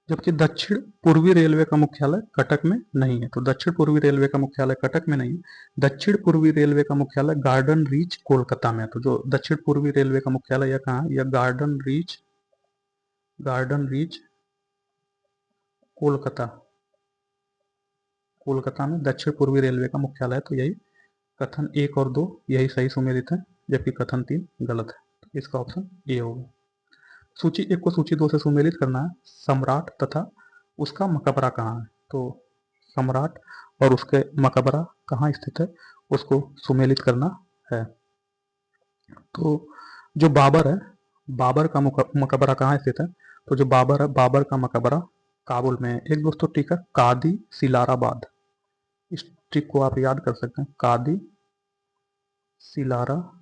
जबकि दक्षिण पूर्वी रेलवे का मुख्यालय कटक में नहीं है। तो दक्षिण पूर्वी रेलवे का मुख्यालय कटक में नहीं है। दक्षिण पूर्वी रेलवे का मुख्यालय गार्डन रीच कोलकाता में है। तो जो दक्षिण पूर्वी रेलवे का मुख्यालय यह कहाँ है? यह गार्डन रीच कोलकाता, कोलकाता में दक्षिण पूर्वी रेलवे का मुख्यालय है। तो यही कथन 1 और 2 यही सही सुमेलित है, जबकि कथन 3 गलत है। तो इसका ऑप्शन ए होगा। सूची 1 को सूची 2 से सुमेलित करना है। सम्राट तथा उसका मकबरा कहाँ है? तो सम्राट और उसके मकबरा कहाँ स्थित है, उसको सुमेलित करना है। तो जो बाबर है, बाबर का मकबरा कहाँ स्थित है? तो जो बाबर है, बाबर का मकबरा काबुल में है। एक दोस्तों ट्रिक है, कादी सिलाराबाद। इस ट्रिक को आप याद कर सकते हैं, कादी सिलाराबाद।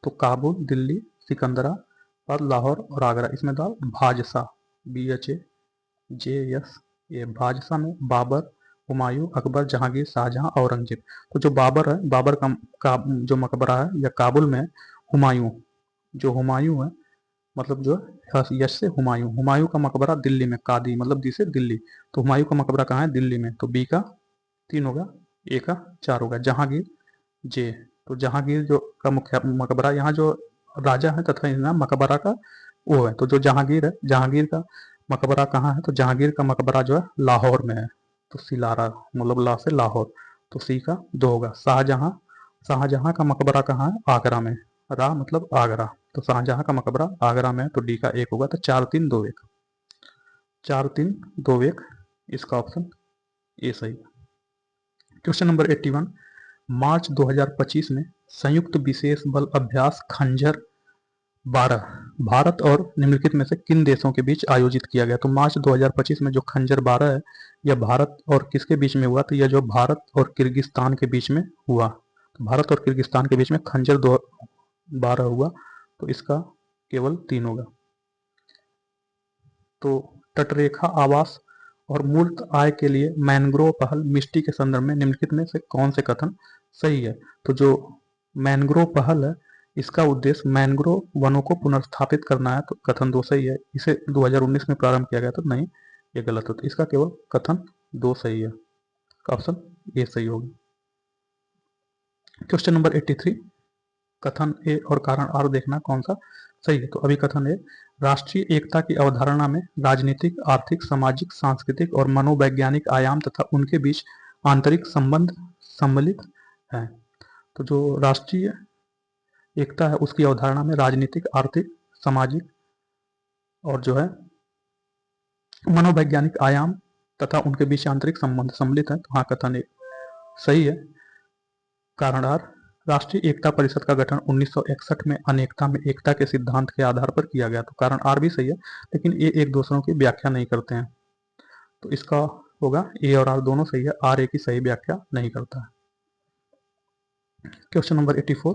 तो काबुल, दिल्ली, सिकंदराबाद, लाहौर और आगरा। इसमें था भाजसा, BHAJS, ये भाजसा में बाबर, हुमायूं, अकबर, जहांगीर, शाहजहां, औरंगजेब। तो जो बाबर है, बाबर का जो मकबरा है यह काबुल में है। हुमायूं, जो हुमायूं है मतलब जो यश से हुमायूं, हुमायूं का मकबरा दिल्ली में, कादी मतलब दी से दिल्ली। तो हुमायूं का मकबरा कहाँ है? दिल्ली में। तो बी का 3 होगा, ए का 4 होगा। जहांगीर, जे, तो जहांगीर जो का मुख्य मकबरा, यहाँ जो राजा है तथा यहाँ मकबरा का वो है। तो जो जहांगीर है, जहांगीर का मकबरा कहाँ है? तो जहांगीर का मकबरा जो है लाहौर में है। तो सिलारा मतलब ला से लाहौर। तो सी का 2 होगा। शाहजहां, शाहजहां का मकबरा कहाँ है? आगरा में। रा मतलब आगरा। तो शाहजहां का मकबरा आगरा में है। तो डी का 1 होगा। तो 4 3 2 1, 4 3 2 1, इसका ऑप्शन ए सही। क्वेश्चन नंबर 81, मार्च 2025 में संयुक्त विशेष बल अभ्यास खंजर 12 भारत और निम्नलिखित में से किन देशों के बीच आयोजित किया गया? तो मार्च 2025 में जो खंजर 12 है यह भारत और किसके बीच में हुआ? तो यह जो भारत और किर्गिस्तान के बीच में हुआ। तो भारत और किर्गिस्तान के बीच में खंजर 12 हुआ। तो इसका केवल 3 होगा। तो तटरेखा आवास और मूर्त आय के लिए मैंग्रोव पहल मिट्टी के संदर्भ में निम्नलिखित में से कौन से कथन सही है? तो जो मैंग्रोव पहल है इसका उद्देश्य मैंग्रोव वनों को पुनर्स्थापित करना है। तो कथन 2 सही है। इसे 2019 में प्रारंभ किया गया था, नहीं ये गलत है। तो इसका केवल कथन 2 सही है, ऑप्शन ए सही होगा। क्वेश्चन नंबर 83, कथन ए और कारण आर देखना कौन सा सही है। तो अभी कथन ए, राष्ट्रीय एकता की अवधारणा में राजनीतिक, आर्थिक, सामाजिक, सांस्कृतिक और मनोवैज्ञानिक आयाम तथा उनके बीच आंतरिक संबंध सम्मिलित है। तो जो राष्ट्रीय एकता है उसकी अवधारणा में राजनीतिक, आर्थिक, सामाजिक और जो है मनोवैज्ञानिक आयाम तथा उनके बीच आंतरिक संबंध सम्मिलित है। तो हाँ, कथन ए सही है। कारण आर, राष्ट्रीय एकता परिषद का गठन 1961 में अनेकता में एकता के सिद्धांत के आधार पर किया गया। तो कारण आर भी सही है, लेकिन ये एक दूसरों की व्याख्या नहीं करते हैं। तो इसका होगा ए और आर दोनों सही है, आर ए की सही व्याख्या नहीं करता है। क्वेश्चन नंबर 84,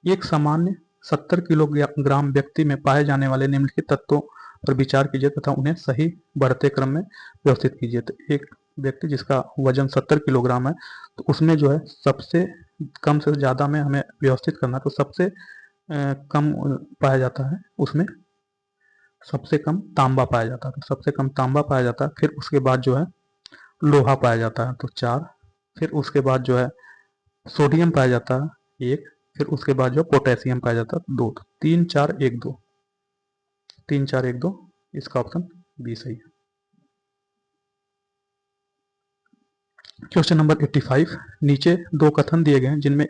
एक सामान्य 70 किलोग्राम व्यक्ति में पाए जाने वाले निम्नलिखित तत्वों पर विचार कीजिए तथा उन्हें सही बढ़ते क्रम में व्यवस्थित कीजिए। तो एक व्यक्ति जिसका वजन 70 किलोग्राम है तो उसमें जो है सबसे कम से ज़्यादा में हमें व्यवस्थित करना। तो सबसे कम पाया जाता है उसमें, सबसे कम तांबा पाया जाता है। तो सबसे कम तांबा पाया जाता है, फिर उसके बाद जो है लोहा पाया जाता है, तो 4, फिर उसके बाद जो है सोडियम पाया जाता है 1, फिर उसके बाद जो पोटेशियम पाया जाता है 2। 3 4 1 2, 3 4 1 2, इसका ऑप्शन बी सही है। क्वेश्चन नंबर 85, नीचे 2 कथन दिए गए हैं जिनमें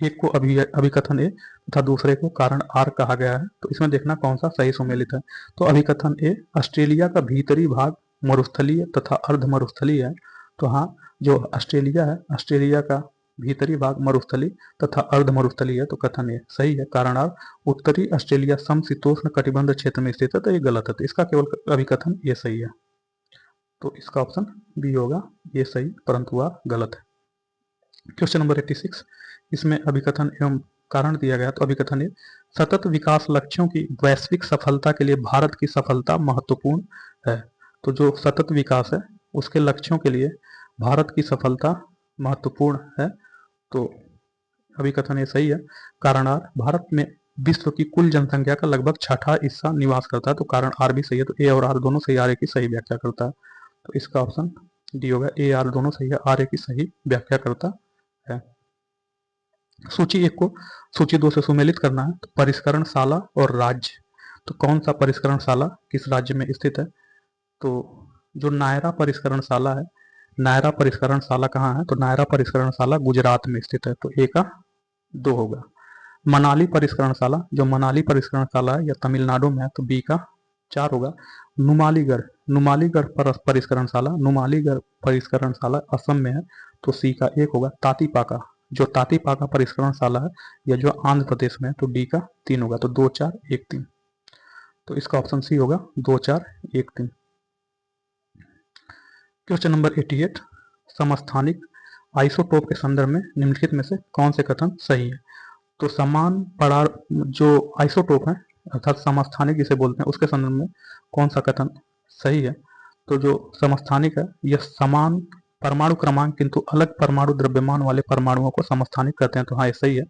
एक को अभिकथन ए तथा दूसरे को कारण आर कहा गया है। तो इसमें देखना कौन सा सही सुमेलित है। तो अभिकथन ए, ऑस्ट्रेलिया का भीतरी भाग मरुस्थलीय तथा अर्ध मरुस्थलीय है। तो हाँ, जो ऑस्ट्रेलिया है, ऑस्ट्रेलिया का भीतरी भाग मरुस्थली तथा अर्ध मरुस्थलीय है। तो कथन ए सही है। कारण आर, उत्तरी ऑस्ट्रेलिया समशीतोष्ण कटिबंध क्षेत्र में स्थित है। तो ये गलत है। तो इसका केवल अभिकथन ये सही है। तो इसका ऑप्शन बी होगा, ये सही परंतु वह गलत है। क्वेश्चन नंबर 86, इसमें अभिकथन एवं कारण दिया गया। तो अभिकथन है, सतत विकास लक्ष्यों की वैश्विक सफलता के लिए भारत की सफलता महत्वपूर्ण है। तो जो सतत विकास है उसके लक्ष्यों के लिए भारत की सफलता महत्वपूर्ण है। तो अभिकथन ये सही है। कारण आर, भारत में विश्व की कुल जनसंख्या का लगभग छठा हिस्सा निवास करता है। तो कारण आर भी सही है, तो ए और आर दोनों सही, आर ए की सही व्याख्या करता है। तो इसका ऑप्शन डी होगा, ए आर दोनों सही है, आर ए की सही व्याख्या करता है। सूची एक को सूची दो से सुमेलित करना है। तो परिष्करणशाला और राज्य, तो कौन सा परिष्करणशाला किस राज्य में स्थित है? तो जो नायरा परिष्करणशाला है, नायरा परिष्करणशाला कहाँ है? तो नायरा परिष्करणशाला गुजरात में स्थित है। तो ए का 2 होगा। मनाली परिष्करणशाला, जो मनाली परिष्करणशाला है, यह तमिलनाडु में है। तो बी का 4 होगा। नुमालीगढ़, नुमालीगढ़ परिष्करणशाला, नुमालीगढ़ परिष्करणशाला असम में है। तो सी का 1 होगा। तातीपाका, जो तातीपाका परिष्करणशाला है, यह जो आंध्र प्रदेश में है। तो डी का 3 होगा। तो 2 4 1 3, तो इसका ऑप्शन सी होगा 2 4 1 3। क्वेश्चन नंबर 88, समस्थानिक आइसोटोप के संदर्भ में निम्नलिखित में से कौन से कथन सही है? तो समान परार जो आइसोटोप है अर्थात समस्थानिक जिसे बोलते हैं, उसके संदर्भ में कौन सा कथन सही है? तो जो समस्थानिक है, यह समान परमाणु क्रमांक किंतु अलग परमाणु द्रव्यमान वाले परमाणुओं को समस्थानिक कहते हैं। तो हाँ, ये सही है।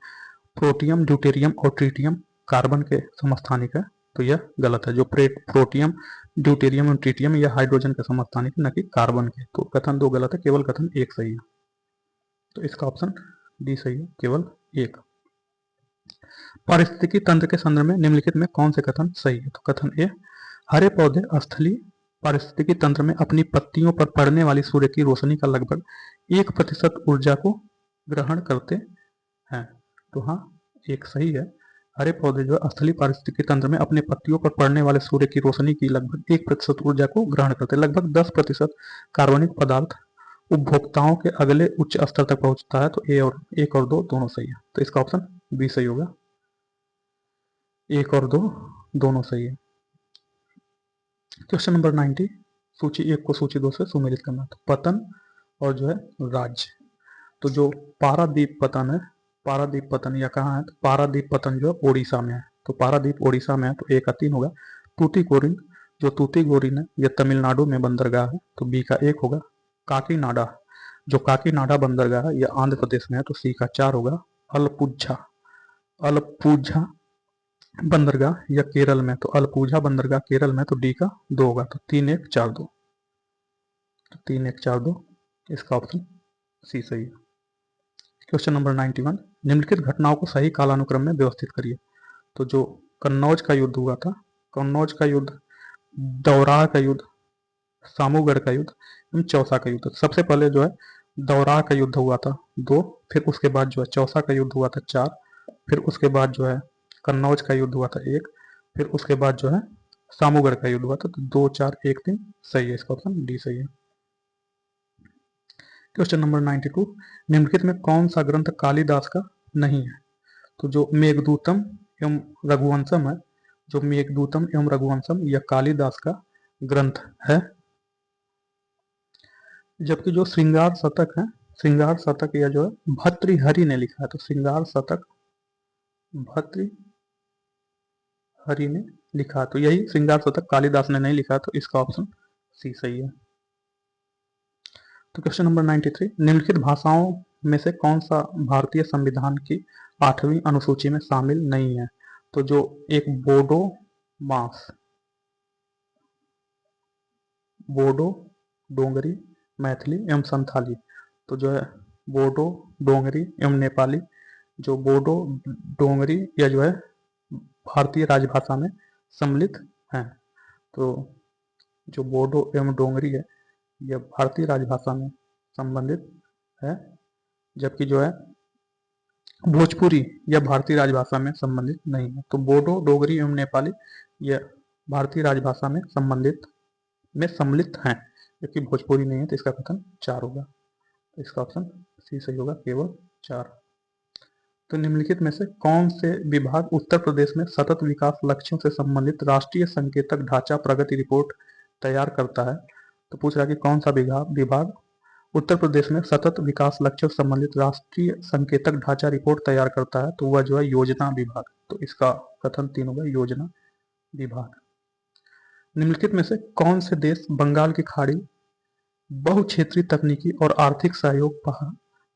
प्रोटियम, ड्यूटेरियम और ट्रिटियम कार्बन के समस्थानिक है। तो यह गलत है। जो प्रोटियम, ड्यूटेरियम और ट्रिटियम यह हाइड्रोजन के समस्थानिक है, न कि कार्बन के। तो कथन 2 गलत है, केवल कथन 1 सही है। तो इसका ऑप्शन डी सही है, केवल 1। पारिस्थितिकी तंत्र के संदर्भ में निम्नलिखित में कौन से कथन सही है? तो कथन ए, हरे पौधे स्थलीय पारिस्थितिकी तंत्र में अपनी पत्तियों पर पड़ने वाली सूर्य की रोशनी का लगभग 1% ऊर्जा को ग्रहण करते हैं। तो हाँ, एक सही है। हरे पौधे जो स्थलीय पारिस्थितिकी तंत्र में अपने पत्तियों पर पड़ने वाले सूर्य की रोशनी की लगभग 1% ऊर्जा को ग्रहण करते हैं। लगभग 10% कार्बनिक पदार्थ उपभोक्ताओं के अगले उच्च स्तर तक पहुंचता है। तो ए और 1 और 2 दोनों सही है। तो इसका ऑप्शन बी सही होगा। 1 और 2 दोनों सही है। क्वेश्चन नंबर 90, सूची 1 को सूची 2 से सुमेलित करना। तो पतन और जो है राज्य, तो जो पारादीप पतन है, पारादीप पतन या कहाँ है? तो पारादीप पतन जो है ओडिशा में है। तो पारादीप ओडिशा में है। तो ए का 3 होगा। तूतीकोरिन, जो तूतीकोरिन है, यह तमिलनाडु में बंदरगाह है। तो बी का 1 होगा। काकीनाडा, जो काकीनाडा बंदरगाह है, यह आंध्र प्रदेश में है। तो सी का 4 होगा। अलपुझा, अलपुझा बंदरगाह या केरल में, तो अलपुझा बंदरगाह केरल में। तो डी का 2 होगा। तो 3 1 4 2, तो 3 1 4 2, इसका ऑप्शन सी सही है। क्वेश्चन नंबर 91, निम्नलिखित घटनाओं को सही कालानुक्रम में व्यवस्थित करिए। तो जो कन्नौज का युद्ध हुआ था, कन्नौज का युद्ध, दौराह का युद्ध, सामूगढ़ का युद्ध एवं चौसा का युद्ध। सबसे पहले जो है दौराह का युद्ध हुआ था 2, फिर उसके बाद जो है चौसा का युद्ध हुआ था 4, फिर उसके बाद जो है कन्नौज का युद्ध हुआ था 1, फिर उसके बाद जो है सामूगढ़ का युद्ध हुआ था। तो 2 4 1 3 सही है, इसका ऑप्शन डी सही है। क्वेश्चन नंबर 92, निम्नलिखित में कौन सा ग्रंथ कालिदास का नहीं है? तो जो मेघदूतम एवं रघुवंशम है, जो मेघदूतम एवं रघुवंशम यह कालिदास का ग्रंथ है। जबकि जो श्रृंगार शतक है, श्रृंगार शतक यह जो है भर्तृहरि ने लिखा है। तो श्रृंगार शतक भर्तृहरि ने लिखा, तो यही श्रृंगार शतक कालिदास ने नहीं लिखा। तो इसका ऑप्शन सी सही है। तो क्वेश्चन नंबर 93, निम्नलिखित भाषाओं में से कौन सा भारतीय संविधान की 8वीं अनुसूची में शामिल नहीं है? तो जो एक बोडो मास, बोडो, डोंगरी, मैथिली एवं संथाली, तो जो है बोडो, डोंगरी एवं नेपाली, जो बोडो, डोंगरी या जो है भारतीय राजभाषा में सम्मिलित हैं। तो जो बोडो एवं डोंगरी है, यह भारतीय राजभाषा में संबंधित है। जबकि जो है भोजपुरी यह भारतीय राजभाषा में संबंधित नहीं है। तो बोडो, डोगरी एवं नेपाली यह भारतीय राजभाषा में सम्मिलित हैं, जबकि भोजपुरी नहीं है। तो इसका कथन 4 होगा। तो इसका ऑप्शन सी सही होगा, केवल 4। तो निम्नलिखित में से कौन से विभाग उत्तर प्रदेश में सतत विकास लक्ष्यों से संबंधित राष्ट्रीय संकेतक ढांचा प्रगति रिपोर्ट तैयार करता है? तो पूछ रहा है कि कौन सा विभाग उत्तर प्रदेश में सतत विकास लक्ष्यों से संबंधित राष्ट्रीय संकेतक ढांचा रिपोर्ट तैयार करता है? तो वह जो है योजना विभाग। तो इसका कथन 3 होगा, योजना विभाग। निम्नलिखित में से कौन से देश बंगाल की खाड़ी बहुक्षेत्रीय तकनीकी और आर्थिक सहयोग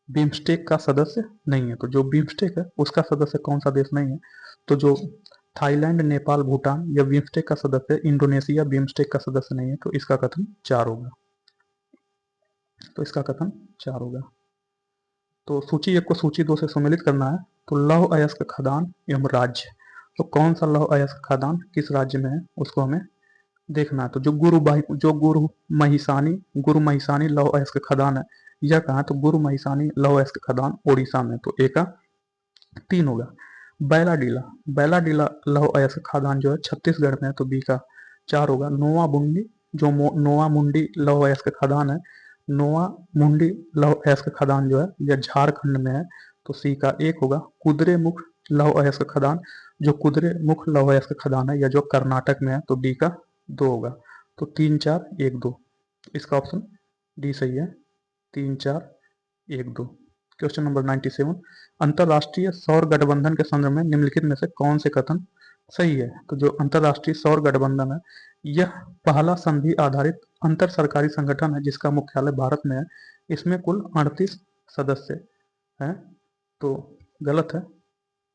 बिम्स्टेक का सदस्य नहीं है। तो जो बिम्स्टेक है उसका सदस्य कौन सा देश नहीं है? तो जो थाईलैंड, नेपाल, भूटान या बिम्स्टेक का सदस्य है। इंडोनेशिया बिम्स्टेक का सदस्य नहीं है। तो इसका कथन 4 होगा। तो इसका कथन 4 होगा। तो सूची 1 को सूची 2 से सम्मिलित करना है। तो लौह अयस्क खदान एवं राज्य, तो कौन सा लौह अयस्क खदान किस राज्य में है उसको हमें देखना है। तो जो गुरु महिसानी लौह अयस्क खदान है, यह कहाँ है? तो गुरु महिसानी लौह अयस्क खदान ओडिशा में। तो ए का 3 होगा। बैलाडीला लौह अयस्क खदान जो है छत्तीसगढ़ में है। तो बी का 4 होगा। नोवा मुंडी लौह अयस्क खदान है, नोवा मुंडी लौह अयस्क खदान जो है यह झारखंड में है। तो सी का 1 होगा। कुदरे मुख लौह अयस्क खदान, जो कुदरे मुख लौह अयस्क खदान है यह जो कर्नाटक में है। तो डी का 2 होगा। तो 3 4 1 2, इसका ऑप्शन डी सही है। 3 4 1 2। क्वेश्चन नंबर 97, अंतरराष्ट्रीय सौर गठबंधन के संदर्भ में निम्नलिखित में से कौन से कथन सही है? तो जो अंतरराष्ट्रीय सौर गठबंधन है यह पहला संधि आधारित अंतर सरकारी संगठन है जिसका मुख्यालय भारत में है। इसमें कुल 38 सदस्य हैं। तो गलत है,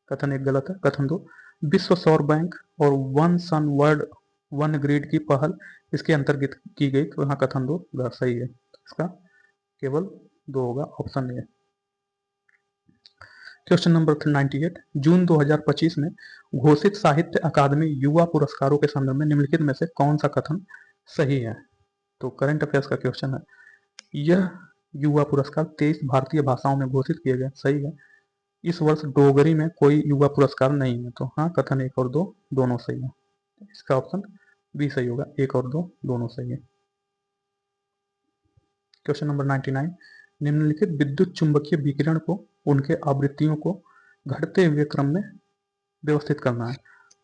कथन 1 गलत है। कथन 2, विश्व सौर बैंक और वन सन वर्ल्ड वन ग्रिड की पहल इसके अंतर्गत की गई। तो यहाँ कथन 2 सही है। इसका केवल 2 होगा, ऑप्शन ए। क्वेश्चन नंबर 98, जून 2025 में घोषित साहित्य अकादमी युवा पुरस्कारों के संदर्भ में निम्नलिखित में से कौन सा कथन सही है? तो करंट अफेयर्स का क्वेश्चन है। यह युवा पुरस्कार 23 भारतीय भाषाओं में घोषित किए गए। सही है। इस वर्ष डोगरी में कोई युवा पुरस्कार नहीं है। तो हाँ, कथन 1 और 2 दोनों सही है। इसका ऑप्शन बी सही होगा। 1 और 2 दोनों सही है। क्वेश्चन नंबर 99, निम्नलिखित विद्युत चुंबकीय विकिरण को उनके आवृत्तियों को घटते हुए क्रम में व्यवस्थित करना है।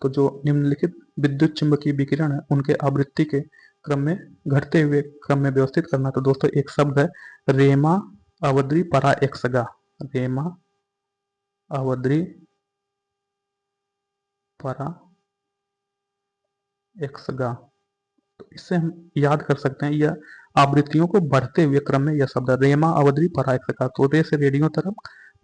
तो जो निम्नलिखित विद्युत चुंबकीय विकिरण है उनके आवृत्ति के क्रम में घटते हुए क्रम में व्यवस्थित करना। तो दोस्तों एक शब्द है रेमा अवधि परा एक्सगा। रेमा अवधि परा एक्सगा। तो इससे हम याद कर सकते हैं यह आवृत्तियों को बढ़ते हुए क्रम में यह शब्द रेमा अवधि परा एक्सगा। तो रे से रेडियो तरंग,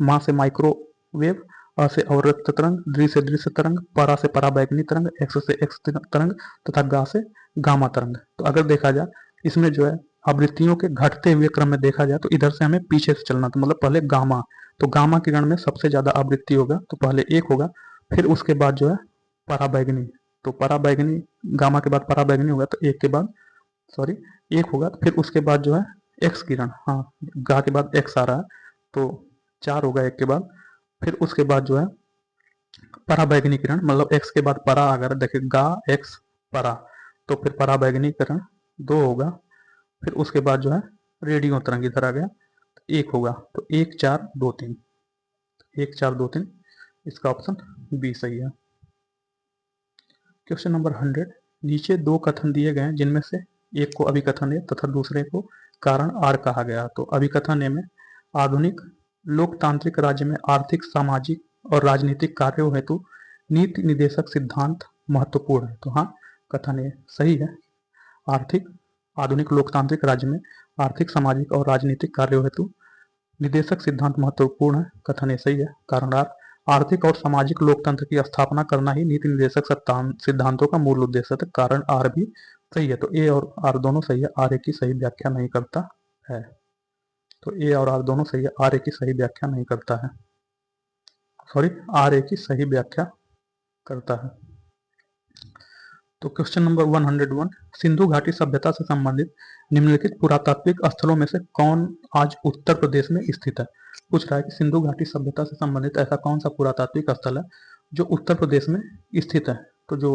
मा से माइक्रोवेव, अ से अवरक्त तरंग, दृ से दृश्य तरंग, परा से पराबैंगनी तरंग, एक्स से एक्स तरंग तथा गा से गामा तरंग। तो अगर देखा जाए इसमें जो है आवृत्तियों के घटते हुए क्रम में देखा जाए तो इधर से हमें पीछे से चलना। तो मतलब पहले गामा, तो गामा किरण में सबसे ज्यादा आवृत्ति होगा। तो पहले 1 होगा, फिर उसके बाद जो है पराबैंगनी। तो पराबैंगनी, गामा के बाद पराबैंगनी होगा तो 1 के बाद सॉरी 1 होगा। फिर उसके बाद जो है एक्स किरण, हाँ गा के बाद एक्स आ रहा है तो 4 होगा 1 के बाद। फिर उसके बाद जो है पराबैंगनी किरण, मतलब एक्स के बाद परा अगर देखिए गा एक्स परा, तो फिर पराबैंगनी किरण 2 होगा। फिर उसके बाद जो है रेडियो तरंग इधर आ गया 1 होगा। तो 1 4 2 3, 1 4 2 3, इसका ऑप्शन बी सही है। क्वेश्चन नंबर 100, नीचे 2 कथन दिए गए हैं जिनमें से एक को अभिकथन ए तथा दूसरे को कारण आर कहा गया। तो अभिकथन ए में आधुनिक लोकतांत्रिक राज्य में आर्थिक, सामाजिक और राजनीतिक कार्यों हेतु नीति निदेशक सिद्धांत महत्वपूर्ण है। तो हाँ, कथन ए सही है। आधुनिक लोकतांत्रिक राज्य में आर्थिक, सामाजिक और राजनीतिक कार्यों हेतु निदेशक सिद्धांत महत्वपूर्ण है। कथन ए सही है। कारण आर, आर्थिक और सामाजिक लोकतंत्र की स्थापना करना ही नीति निदेशक सिद्धांतों का मूल उद्देश्य है। कारण आर भी सही है। तो ए और आर दोनों सही है। आर ए की सही व्याख्या नहीं करता है। तो ए और आर दोनों सही है। आर ए की सही व्याख्या नहीं करता है, सॉरी आर ए की सही व्याख्या करता है। तो क्वेश्चन नंबर 101, सिंधु घाटी सभ्यता से संबंधित निम्नलिखित पुरातात्विक स्थलों में से कौन आज उत्तर प्रदेश में स्थित है? पूछ रहा है कि सिंधु घाटी सभ्यता से संबंधित ऐसा कौन सा पुरातात्विक स्थल है जो उत्तर प्रदेश में स्थित है? तो जो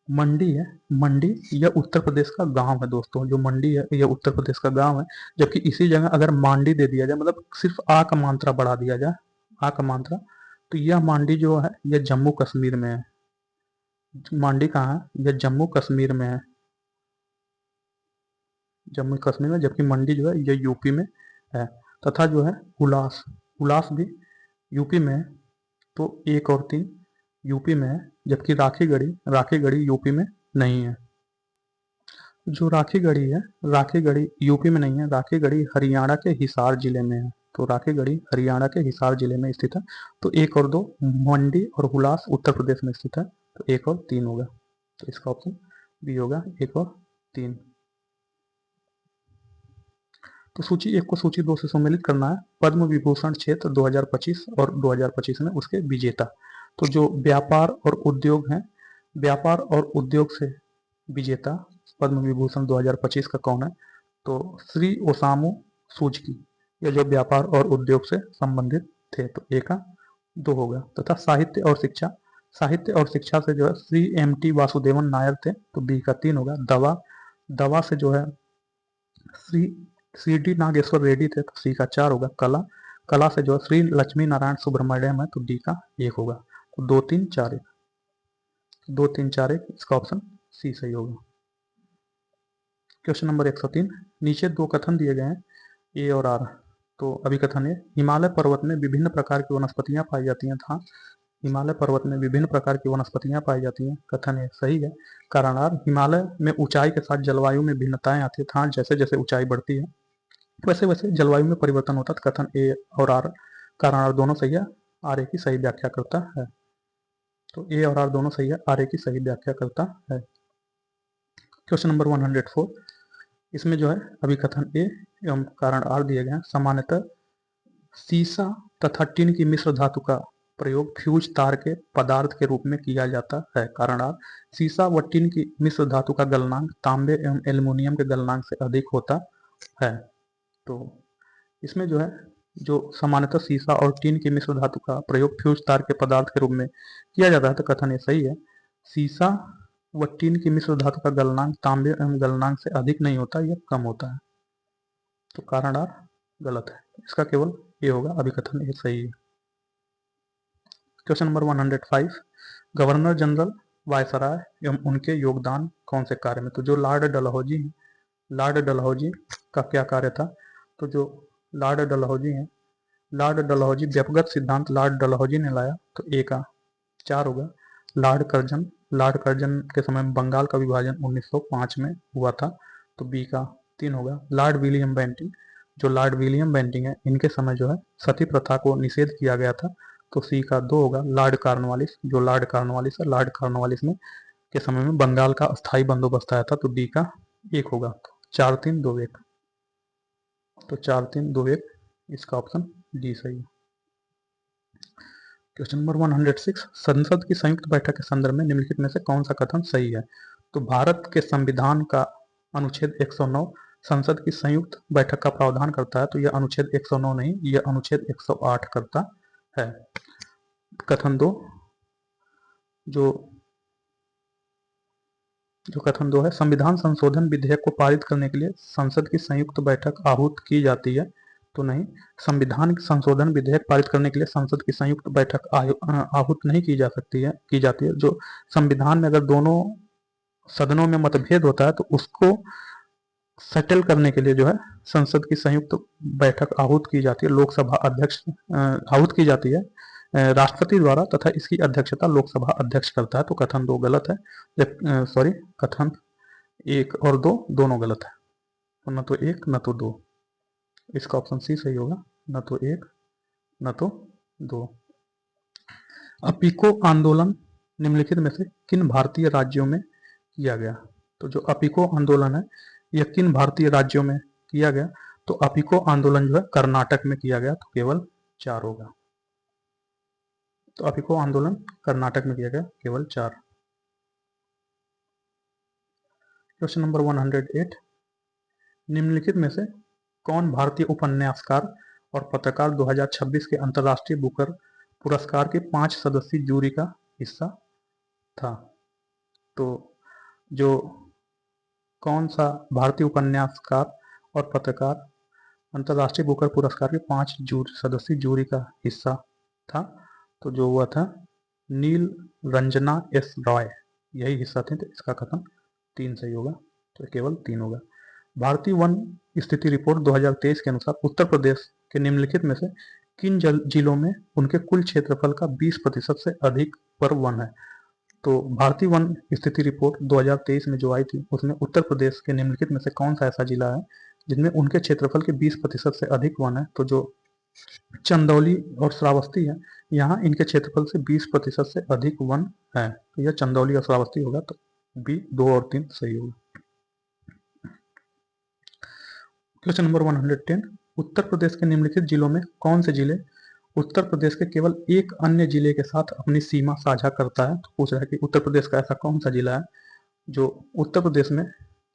मंडी है, मंडी यह उत्तर प्रदेश का गांव है दोस्तों। जो मंडी है यह उत्तर प्रदेश का गांव है। जबकि इसी जगह अगर मांडी दे दिया जाए, मतलब सिर्फ आ का मात्रा बढ़ा दिया जाए, आ का मात्रा, तो यह मांडी जो है यह जम्मू कश्मीर में है। मांडी कहाँ है? यह जम्मू कश्मीर में है, जम्मू कश्मीर में। जबकि मंडी जो है यह यूपी में है। तथा जो है हुलास, हुलास भी यूपी में है। तो 1 और 3 यूपी में है। जबकि राखीगढ़ी यूपी में नहीं है। जो राखीगढ़ी है, राखीगढ़ी यूपी में नहीं है, राखीगढ़ी हरियाणा के हिसार जिले में है। तो राखीगढ़ी हरियाणा के हिसार जिले में स्थित है। तो 1 और 2 मंडी और हुलास उत्तर प्रदेश में स्थित है। तो 1 और 3 होगा। तो इसका ऑप्शन बी होगा 1 और 3। तो सूची 1 को सूची 2 से सम्मिलित करना है। पद्म विभूषण क्षेत्र 2025 और 2025 में उसके विजेता। तो जो व्यापार और उद्योग हैं, व्यापार और उद्योग से विजेता पद्म विभूषण 2025 का कौन है? तो श्री ओसामू सूचकी, ये जो व्यापार और उद्योग से संबंधित थे। तो ए का 2 होगा। तथा साहित्य और शिक्षा, साहित्य और शिक्षा से जो है श्री MT वासुदेवन नायर थे। तो बी का 3 होगा। दवा, दवा से जो है श्री CD नागेश्वर रेड्डी थे। तो सी का 4 होगा। कला, कला से जो है श्री लक्ष्मी नारायण सुब्रमण्यम है। तो डी का 1 होगा। तो 2 3 4 1, 2 3 4 1, इसका ऑप्शन सी सही होगा। क्वेश्चन नंबर 103, नीचे 2 कथन दिए गए हैं ए और आर। तो अभी कथन है, हिमालय पर्वत में विभिन्न प्रकार की वनस्पतियां पाई जाती हैं। था हिमालय पर्वत में विभिन्न प्रकार की वनस्पतियां पाई जाती हैं। कथन है सही है। कारण आर, हिमालय में ऊंचाई के साथ जलवायु में भिन्नताएं आती है। था जैसे जैसे ऊंचाई बढ़ती है वैसे वैसे जलवायु में परिवर्तन होता है। कथन ए और आर, कारण आर दोनों सही है। आर ए की सही व्याख्या करता है। तो ए और आर दोनों सही है, आर ए की सही व्याख्या करता है। क्वेश्चन नंबर 104, इसमें जो है अभी कथन ए एवं कारण आर दिए गए हैं। सामान्यतः सीसा तथा टिन की मिश्र धातु का प्रयोग फ्यूज तार के पदार्थ के रूप में किया जाता है। कारण आर, सीसा व टिन की मिश्र धातु का गलनांक तांबे एवं एल्युमिनियम के गलनांक से अधिक होता है। तो इसमें जो है, जो सामान्यतः सीसा और टिन की मिश्र धातु का प्रयोग फ्यूज तार के पदार्थ के रूप में किया जाता है। तो कथन ये सही है। सीसा व टिन की मिश्र धातु का गलनांक तांबे एवं गलनांक से अधिक नहीं होता, यह कम होता है। तो कारण आर गलत है, इसका केवल ये होगा। अभी कथन ये सही है। Question number 105, governor general viceroy एवं उनके योगदान कौन से कार्य में? तो जो लॉर्ड डलहौजी हैं, लॉर्ड डलहौजी का क्या कार्य था? तो जो लॉर्ड डलहौजी हैं, लॉर्ड डलहौजी व्यक्तिगत सिद्धांत लॉर्ड डलहौजी ने लाया। तो ए का 4 होगा। लॉर्ड कर्जन, लॉर्ड कर्जन के समय में बंगाल का विभाजन 1905 में हुआ था। तो बी का 3 होगा। लॉर्ड विलियम बेंटिंग, जो लॉर्ड विलियम बेंटिंग है, इनके समय जो है सती प्रथा को निषेध किया गया था। तो सी का 2 होगा। लॉर्ड कॉर्नवालिस, जो लॉर्ड कॉर्नवालिस है, लॉर्ड कॉर्नवालिस में के समय में बंगाल का अस्थायी बंदोबस्त आया था। तो डी का 1 होगा। 4 3 2 1, तो 4 3 2 1, इसका ऑप्शन डी सही है। क्वेश्चन नंबर 106, संसद की संयुक्त बैठक के संदर्भ में निम्नलिखित में से कौन सा कथन सही है? तो भारत के संविधान का अनुच्छेद 109 संसद की संयुक्त बैठक का प्रावधान करता है। तो यह अनुच्छेद 109 नहीं, यह अनुच्छेद 108 करता है। कथन 2, जो कथन 2 है, संविधान संशोधन विधेयक को पारित करने के लिए संसद की संयुक्त बैठक आहूत की जाती है। तो नहीं, संविधान संशोधन विधेयक पारित करने के लिए संसद की संयुक्त बैठक आहूत नहीं की जा सकती है, की जाती है। जो संविधान में अगर दोनों सदनों में मतभेद होता है तो उसको सेटल करने के लिए जो है संसद की संयुक्त बैठक आहूत की जाती है। लोकसभा अध्यक्ष आहूत की जाती है राष्ट्रपति द्वारा, तथा इसकी अध्यक्षता लोकसभा अध्यक्ष करता है। तो कथन 2 गलत है। सॉरी, कथन 1 और 2 दोनों गलत है। तो न तो 1 न तो 2, इसका ऑप्शन सी सही होगा। न तो 1 न तो 2। अपिको आंदोलन निम्नलिखित में से किन भारतीय राज्यों में किया गया? तो जो अपिको आंदोलन है यह किन भारतीय राज्यों में किया गया? तो अपिको आंदोलन जो है कर्नाटक में किया गया। तो केवल 4 होगा। तो अपिको आंदोलन कर्नाटक में किया गया, केवल 4। क्वेश्चन नंबर 108, निम्नलिखित में से कौन भारतीय उपन्यासकार और पत्रकार 2026 के अंतर्राष्ट्रीय बुकर पुरस्कार के 5 सदस्यीय जूरी का हिस्सा था? तो जो कौन सा भारतीय उपन्यासकार और पत्रकार अंतर्राष्ट्रीय बुकर पुरस्कार के 5 सदस्यीय जूरी का हिस्सा था? तो जो हुआ था नील रंजना एस रॉय, यही हिस्सा थे। तो इसका कथन 3 सही होगा। तो केवल 3 होगा। भारतीय वन स्थिति रिपोर्ट 2023 के अनुसार उत्तर प्रदेश के निम्नलिखित में से किन जिलों में उनके कुल क्षेत्रफल का 20% से अधिक पर वन है? तो भारतीय वन स्थिति रिपोर्ट 2023 में जो आई थी उसमें उत्तर प्रदेश के निम्नलिखित में से कौन सा ऐसा जिला है जिनमें उनके क्षेत्रफल के 20% से अधिक वन है? तो जो चंदौली और श्रावस्ती है, यहाँ इनके क्षेत्रफल से 20% से अधिक वन है। तो यह चंदौली और श्रावस्ती होगा, तो बी 2 और 3 सही होगा। क्वेश्चन नंबर 110, उत्तर प्रदेश के निम्नलिखित जिलों में कौन से जिले उत्तर प्रदेश के केवल एक अन्य जिले के साथ अपनी सीमा साझा करता है? तो पूछ रहा है कि उत्तर प्रदेश का ऐसा कौन सा जिला है जो उत्तर प्रदेश में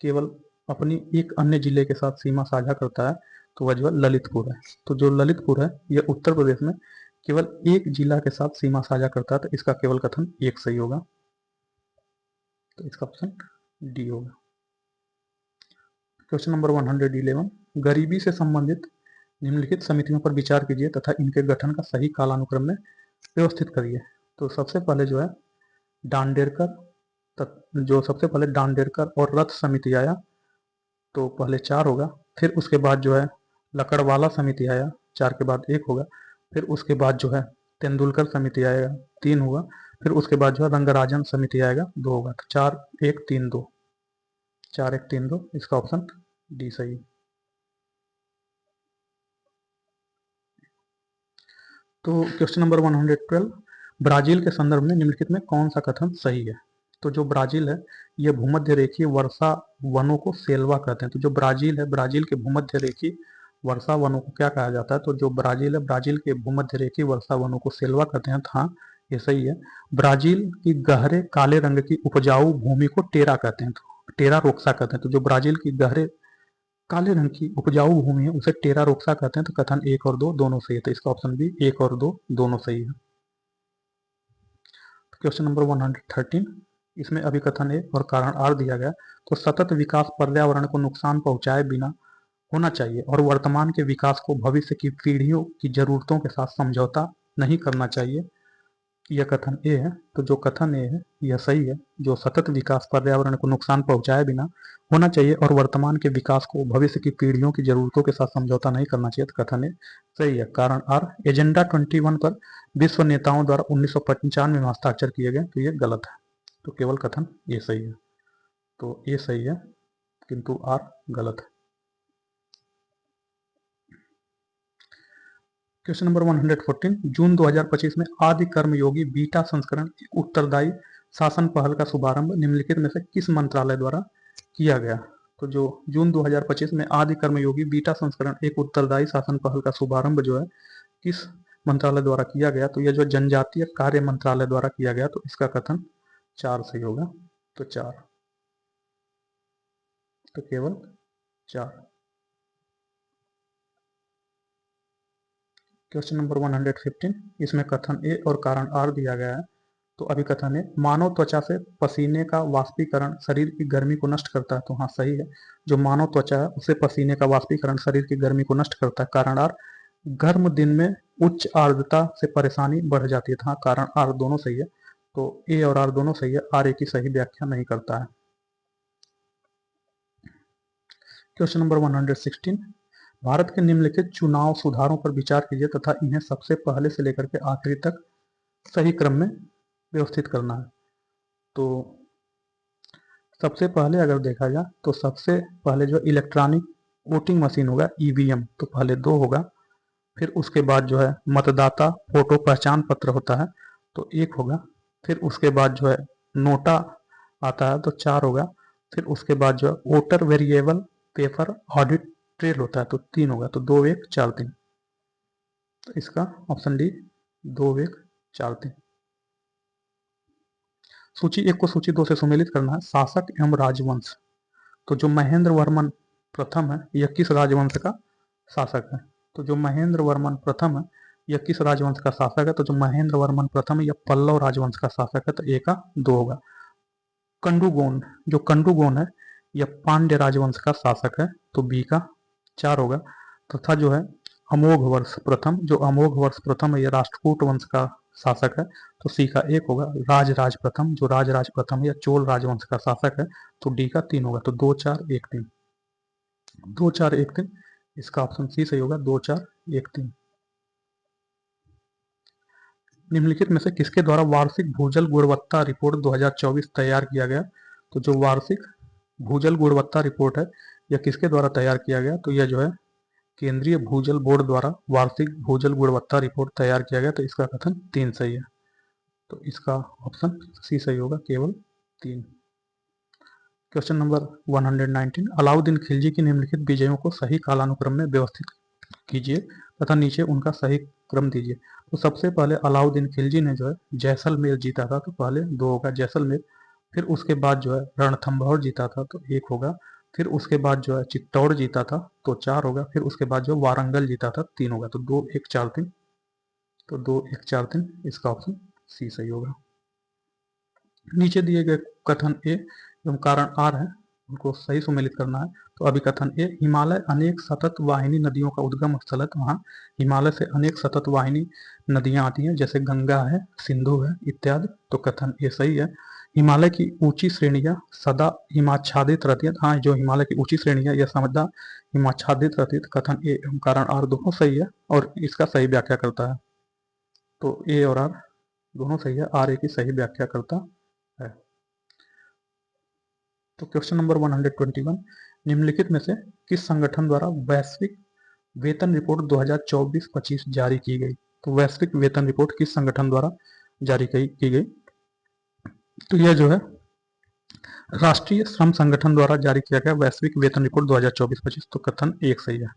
केवल अपनी एक अन्य जिले के साथ सीमा साझा करता है? तो वह जो है ललितपुर है। तो जो ललितपुर है यह उत्तर प्रदेश में केवल एक जिला के साथ सीमा साझा करता है, तो इसका केवल कथन एक सही होगा। तो इसका ऑप्शन डी होगा। क्वेश्चन नंबर 111, गरीबी से संबंधित निम्नलिखित समितियों पर विचार कीजिए तथा इनके गठन का सही कालानुक्रम में व्यवस्थित करिए। तो सबसे पहले जो है डांडेरकर और रथ समिति आया, तो पहले 4 होगा। फिर उसके बाद जो है लकड़वाला समिति आया, 4 के बाद 1 होगा। फिर उसके बाद जो है तेंदुलकर समिति आएगा, 3 होगा। फिर उसके बाद जो है रंगराजन समिति आएगा, 2 होगा। तो 4 1 3 2, 4 1 3 2, इसका ऑप्शन डी सही। तो क्वेश्चन नंबर 112, ब्राजील के संदर्भ में निम्नलिखित में कौन सा कथन सही है? तो जो ब्राजील है यह भूमध्य रेखीय वर्षा वनों को सेल्वा कहते हैं। तो जो ब्राजील है, ब्राजील के भूमध्य रेखीय वर्षा वनों को क्या कहा जाता है? तो जो ब्राजील है, ब्राजील के भूमध्य रेखीय वर्षा वनों को सेल्वा कहते हैं। हाँ, ये सही है। ब्राजील की गहरे काले रंग की उपजाऊ भूमि को टेरा कहते हैं, तो टेरा रोक्सा कहते हैं। तो जो ब्राजील की गहरे काले रंग की उपजाऊ भूमि है उसे टेरा रोक्सा कहते हैं। तो कथन 1 और 2 दोनों सही है। तो इसका ऑप्शन बी 1 और 2 दोनों सही है। क्वेश्चन नंबर 113, इसमें अभी कथन ए और कारण आर दिया गया। तो सतत विकास पर्यावरण को नुकसान पहुंचाए बिना होना चाहिए और वर्तमान के विकास को भविष्य की पीढ़ियों की जरूरतों के साथ समझौता नहीं करना चाहिए, यह कथन ए है। तो जो कथन ए है यह सही है। जो सतत विकास पर्यावरण को नुकसान पहुंचाए बिना होना चाहिए और वर्तमान के विकास को भविष्य की पीढ़ियों की जरूरतों के साथ समझौता नहीं करना चाहिए, तो कथन ए सही है। कारण आर, एजेंडा 21 पर विश्व नेताओं द्वारा 1995 में हस्ताक्षर किए गए, तो ये गलत है। तो केवल कथन ए सही है। तो ए सही है किंतु आर गलत है। क्वेश्चन नंबर 114, जून 2025 में आदि कर्मयोगी बीटा संस्करण एक उत्तरदायी शासन पहल का शुभारंभ निम्नलिखित में से किस मंत्रालय द्वारा किया गया? तो जो जून 2025 में आदि कर्मयोगी बीटा संस्करण एक उत्तरदायी शासन पहल का शुभारंभ जो है किस मंत्रालय द्वारा किया गया? तो यह जो जनजातीय कार्य मंत्रालय द्वारा किया गया, तो इसका कथन 4 सही होगा। तो 4, तो केवल 4। क्वेश्चन नंबर 115, इसमें कथन ए और कारण आर दिया गया है। तो अभी कथन है, मानव त्वचा से पसीने का वाष्पीकरण शरीर की गर्मी को नष्ट करता है। तो हाँ सही है। जो मानव त्वचा है उसे पसीने का वाष्पीकरण शरीर की गर्मी को नष्ट करता है। कारण आर, गर्म दिन में उच्च आर्द्रता से परेशानी बढ़ जाती है। हाँ, कारण आर दोनों सही है। तो ए और आर दोनों सही है, आर ए की सही व्याख्या नहीं करता है। क्वेश्चन नंबर 116, भारत के निम्नलिखित चुनाव सुधारों पर विचार कीजिए तथा इन्हें सबसे पहले से लेकर के आखिरी तक सही क्रम में व्यवस्थित करना है। तो सबसे पहले अगर देखा जाए तो सबसे पहले जो इलेक्ट्रॉनिक वोटिंग मशीन होगा ईवीएम, तो पहले 2 होगा। फिर उसके बाद जो है मतदाता फोटो पहचान पत्र होता है, तो 1 होगा। फिर उसके बाद जो है नोटा आता है, तो 4 होगा। फिर उसके बाद जो है voter variable paper audit trail होता है, तो 3 होगा। तो 2 1 4 3, तो इसका ऑप्शन डी 2 1 4 3। सूची 1 को सूची 2 से सुमेलित करना है। शासक एवं राजवंश, तो जो महेंद्र वर्मन प्रथम है यह किस राजवंश का शासक है? तो जो महेंद्र वर्मन प्रथम है यह किस राजवंश का शासक है? तो जो महेंद्र वर्मन प्रथम है यह पल्लव राजवंश का शासक है, तो ए का 2 होगा। कंडुगोन, जो कंडुगोन है यह पांड्य राजवंश का शासक है, तो बी का 4 होगा। तथा जो है अमोघ वर्ष प्रथम, जो अमोघ वर्ष प्रथम है यह राष्ट्रकूट वंश का शासक है, तो सी का 1 होगा। राजराज प्रथम, जो राजराज प्रथम है यह चोल राजवंश का शासक है, तो डी का 3 होगा। तो 2 4 1 3, 2 4 1 3, इसका ऑप्शन सी सही होगा। 2 4 1 3। निम्नलिखित में से किसके द्वारा वार्षिक भूजल गुणवत्ता रिपोर्ट 2024 तैयार किया गया? तो जो वार्षिक भूजल गुणवत्ता रिपोर्ट है यह किसके द्वारा तैयार किया गया? तो यह जो है केंद्रीय भूजल बोर्ड द्वारा वार्षिक भूजल गुणवत्ता रिपोर्ट तैयार किया गया, तो इसका कथन 3 सही है। तो इसका ऑप्शन सी सही होगा, केवल 3। क्वेश्चन नंबर 119, अलाउद्दीन खिलजी की निम्नलिखित विजयों को सही कालानुक्रम में व्यवस्थित कीजिए तथा नीचे उनका सही क्रम दीजिए। तो सबसे पहले अलाउद्दीन खिलजी ने जो है जैसलमेर जीता था, तो पहले 2 होगा जैसलमेर, फिर उसके बाद जो है रणथंभौर जीता था, तो 1 होगा, फिर उसके बाद जो है चित्तौड़ जीता था, तो 4 होगा, फिर उसके बाद जो वारंगल जीता था, 3 होगा, तो 2 1 4 3, तो 2 1 4 3, इसका ऑप्शन सी सही होगा। नीचे दिए गए कथन ए एवं कारण आर है, उनको सही सुमेलित करना है। तो अभिकथन ए, हिमालय अनेक सतत वाहिनी नदियों का उद्गम स्थल है, तो वहाँ हिमालय से अनेक सतत वाहिनी नदियां आती हैं, जैसे गंगा है, सिंधु है इत्यादि, तो कथन ए सही है। हिमालय की ऊंची श्रेणियां सदा हिमाच्छादित रहती है, हाँ जो हिमालय की ऊंची श्रेणियां यह सदा हिमाच्छादित रहती है, तो कथन ए एवं कारण आर दोनों सही है और इसका सही व्याख्या करता है। तो ए और आर दोनों सही है, आर ए की सही व्याख्या करता है। तो क्वेश्चन नंबर 121, निम्नलिखित में से किस संगठन द्वारा वैश्विक वेतन रिपोर्ट 2024-25 जारी की गई? तो वैश्विक वेतन रिपोर्ट किस संगठन द्वारा जारी की गई? तो यह जो है राष्ट्रीय श्रम संगठन द्वारा जारी किया गया वैश्विक वेतन रिपोर्ट 2024-25, तो कथन 1 सही है।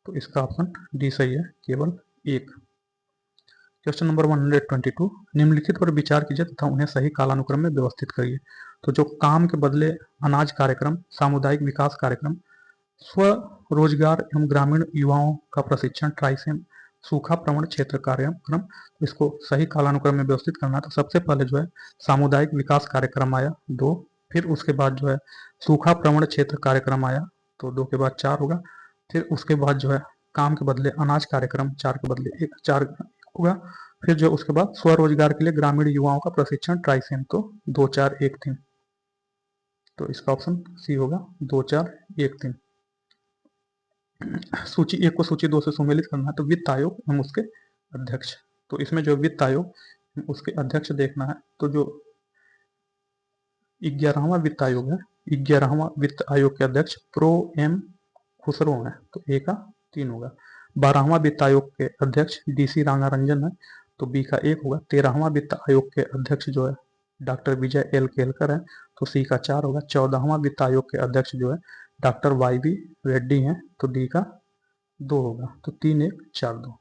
तो इसका ऑप्शन डी सही है, केवल 1। क्वेश्चन नंबर 122, निम्नलिखित पर विचार कीजिए तथा उन्हें सही कालानुक्रम में व्यवस्थित करिए। तो जो काम के बदले अनाज कार्यक्रम, सामुदायिक विकास कार्यक्रम, स्वरोजगार एवं ग्रामीण युवाओं का प्रशिक्षण ट्राइसेम, सूखा प्रवण क्षेत्र कार्यक्रम, इसको सही कालानुक्रम में व्यवस्थित करना। तो सबसे पहले जो है सामुदायिक विकास कार्यक्रम आया 2, फिर उसके बाद जो है सूखा प्रवण क्षेत्र कार्यक्रम आया, तो 2 के बाद 4 होगा, फिर उसके बाद जो है काम के बदले अनाज कार्यक्रम 4 के बदले 1 4 होगा, फिर जो उसके बाद स्वरोजगार के लिए ग्रामीण युवाओं का प्रशिक्षण ट्राइसेम, तो 2 4 1 3, तो इसका ऑप्शन सी होगा 2 4 1 3। सूची 1 को सूची 2 से सुमेलित करना है। तो वित्त आयोग एवं उसके अध्यक्ष, तो इसमें जो वित्त आयोग उसके अध्यक्ष देखना है। तो जो 11वां वित्त आयोग है, 11वां वित्त आयोग के अध्यक्ष प्रो एम खुसरो है, तो ए का 3 होगा। 12वां वित्त आयोग के अध्यक्ष DC रंगारंजन है, तो बी का 1 होगा। 13वां वित्त आयोग के अध्यक्ष जो है डॉक्टर विजय एल केलकर है, तो सी का 4 होगा। 14वां वित्त आयोग के अध्यक्ष जो है डॉक्टर YB रेड्डी हैं, तो डी का 2 होगा। तो 3 1 4 2,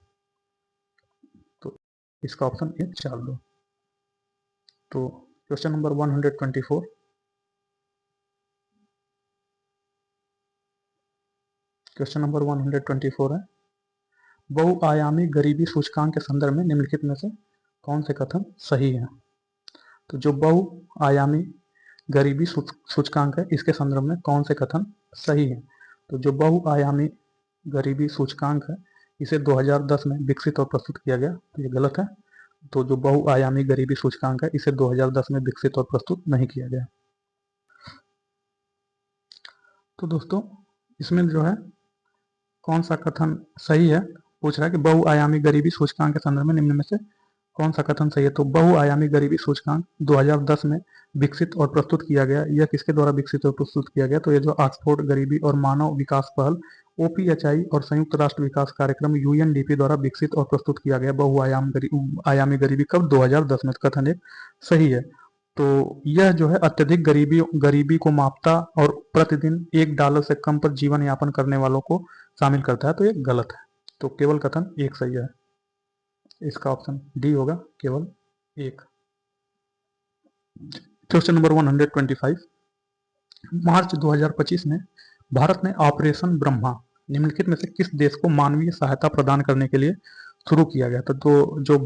तो इसका ऑप्शन 1 4 2। तो क्वेश्चन नंबर 124, क्वेश्चन नंबर 124 है, बहुआयामी गरीबी सूचकांक के संदर्भ में निम्नलिखित में से कौन से कथन सही है? तो जो बहुआयामी गरीबी सूचकांक है, इसके संदर्भ में कौन से कथन सही है? तो जो बहुआयामी गरीबी सूचकांक है, इसे 2010 में विकसित और प्रस्तुत किया गया, तो ये गलत है। तो जो बहुआयामी गरीबी सूचकांक है, इसे 2010 में विकसित और प्रस्तुत नहीं किया गया। तो दोस्तों इसमें जो है कौन सा कथन सही है, पूछ रहा है कि बहुआयामी गरीबी सूचकांक के संदर्भ में निम्न में से कौन सा कथन सही है? तो बहुआयामी गरीबी सूचकांक 2010 में विकसित और प्रस्तुत किया गया। यह किसके द्वारा विकसित और प्रस्तुत किया गया? तो ये जो ऑक्सफोर्ड गरीबी और मानव विकास पहल OPHI और संयुक्त राष्ट्र विकास कार्यक्रम UNDP द्वारा विकसित और प्रस्तुत किया गया बहुआयामी गरीबी कब? 2010 में। कथन एक सही है। तो यह जो है अत्यधिक गरीबी को मापता और प्रतिदिन $1 से कम पर जीवन यापन करने वालों को शामिल करता है, तो ये गलत है। तो केवल कथन एक सही है, इसका ऑप्शन डी होगा, केवल 1। क्वेश्चन नंबर 125, मार्च 2025 में भारत ने ऑपरेशन ब्रह्मा निम्नलिखित में से किस देश को मानवीय सहायता प्रदान करने के लिए शुरू किया गया था? तो जो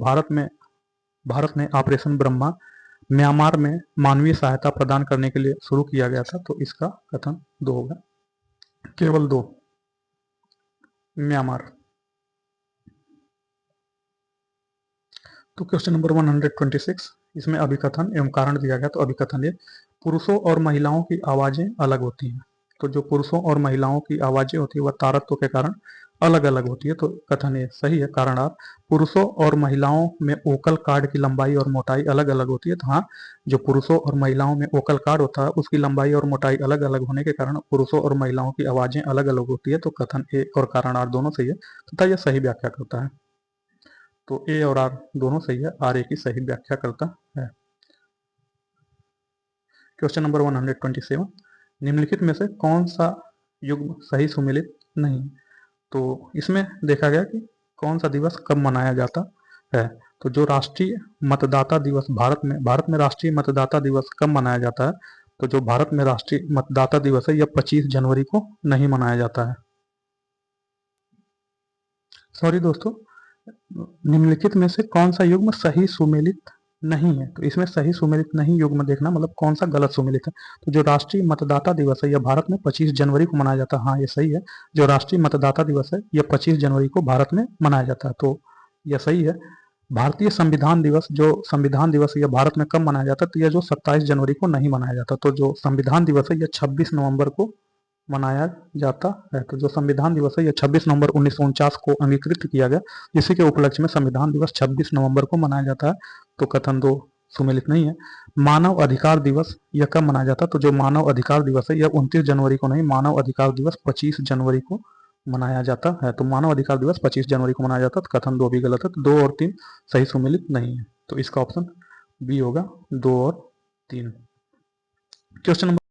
भारत ने ऑपरेशन ब्रह्मा म्यांमार में मानवीय सहायता प्रदान करने के लिए शुरू किया गया था, तो इसका कथन 2 होगा, केवल 2, म्यांमार। तो क्वेश्चन नंबर 126, इसमें अभिकथन एवं कारण दिया गया। तो अभिकथन ये, पुरुषों और महिलाओं की आवाजें अलग होती हैं। तो जो पुरुषों और महिलाओं की आवाजें होती है वह तारत्व के कारण अलग अलग होती है, तो कथन ये सही है। कारण आर, पुरुषों और महिलाओं में ओकल कार्ड की लंबाई और मोटाई अलग अलग होती है। तो हाँ, जो पुरुषों और महिलाओं में ओकल कार्ड होता है उसकी लंबाई और मोटाई अलग अलग होने के कारण पुरुषों और महिलाओं की आवाजें अलग अलग होती है। तो कथन ए और कारण आर दोनों सही है तथा यह सही व्याख्या करता है। तो ए और आर दोनों सही है, आर ए की सही व्याख्या करता है। क्वेश्चन नंबर 127, निम्नलिखित में से कौन सा युग्म सही सुमेलित नहीं? तो इसमें देखा गया कि कौन सा दिवस कब मनाया जाता है। तो जो राष्ट्रीय मतदाता दिवस भारत में राष्ट्रीय मतदाता दिवस कब मनाया जाता है? तो जो भारत में राष्ट्रीय मतदाता दिवस है यह 25 जनवरी को नहीं मनाया जाता है। सॉरी दोस्तों, निम्नलिखित में से कौन सा युग्म सही सुमेलित नहीं है? तो इसमें सही सुमेलित नहीं युग्म देखना, मतलब कौन सा गलत सुमेलित है। तो जो राष्ट्रीय मतदाता दिवस है यह भारत में 25 जनवरी को मनाया जाता है। हाँ, ये सही है। जो राष्ट्रीय मतदाता दिवस है यह 25 जनवरी को भारत में मनाया जाता है, तो यह सही है। भारतीय संविधान दिवस, जो संविधान दिवस है यह भारत में कब मनाया जाता है? तो यह जो 27 जनवरी को नहीं मनाया जाता। तो जो संविधान दिवस है यह 26 नवंबर को मनाया जाता है। तो जो संविधान दिवस है यह 26 नवंबर 1949 को अंगीकृत किया गया, इसी के उपलक्ष्य में संविधान दिवस 26 नवंबर को मनाया जाता है। तो कथन दो सुमेलित नहीं है। मानव अधिकार दिवस यह कब मनाया जाता है? तो जो मानव अधिकार दिवस है यह 29 जनवरी को नहीं, मानव अधिकार दिवस 25 जनवरी को मनाया जाता है। तो मानव अधिकार दिवस 25 जनवरी को मनाया जाता है। तो कथन दो भी गलत है। तो 2 और 3 सही सुमेलित नहीं है। तो इसका ऑप्शन बी होगा, 2 और 3। Question number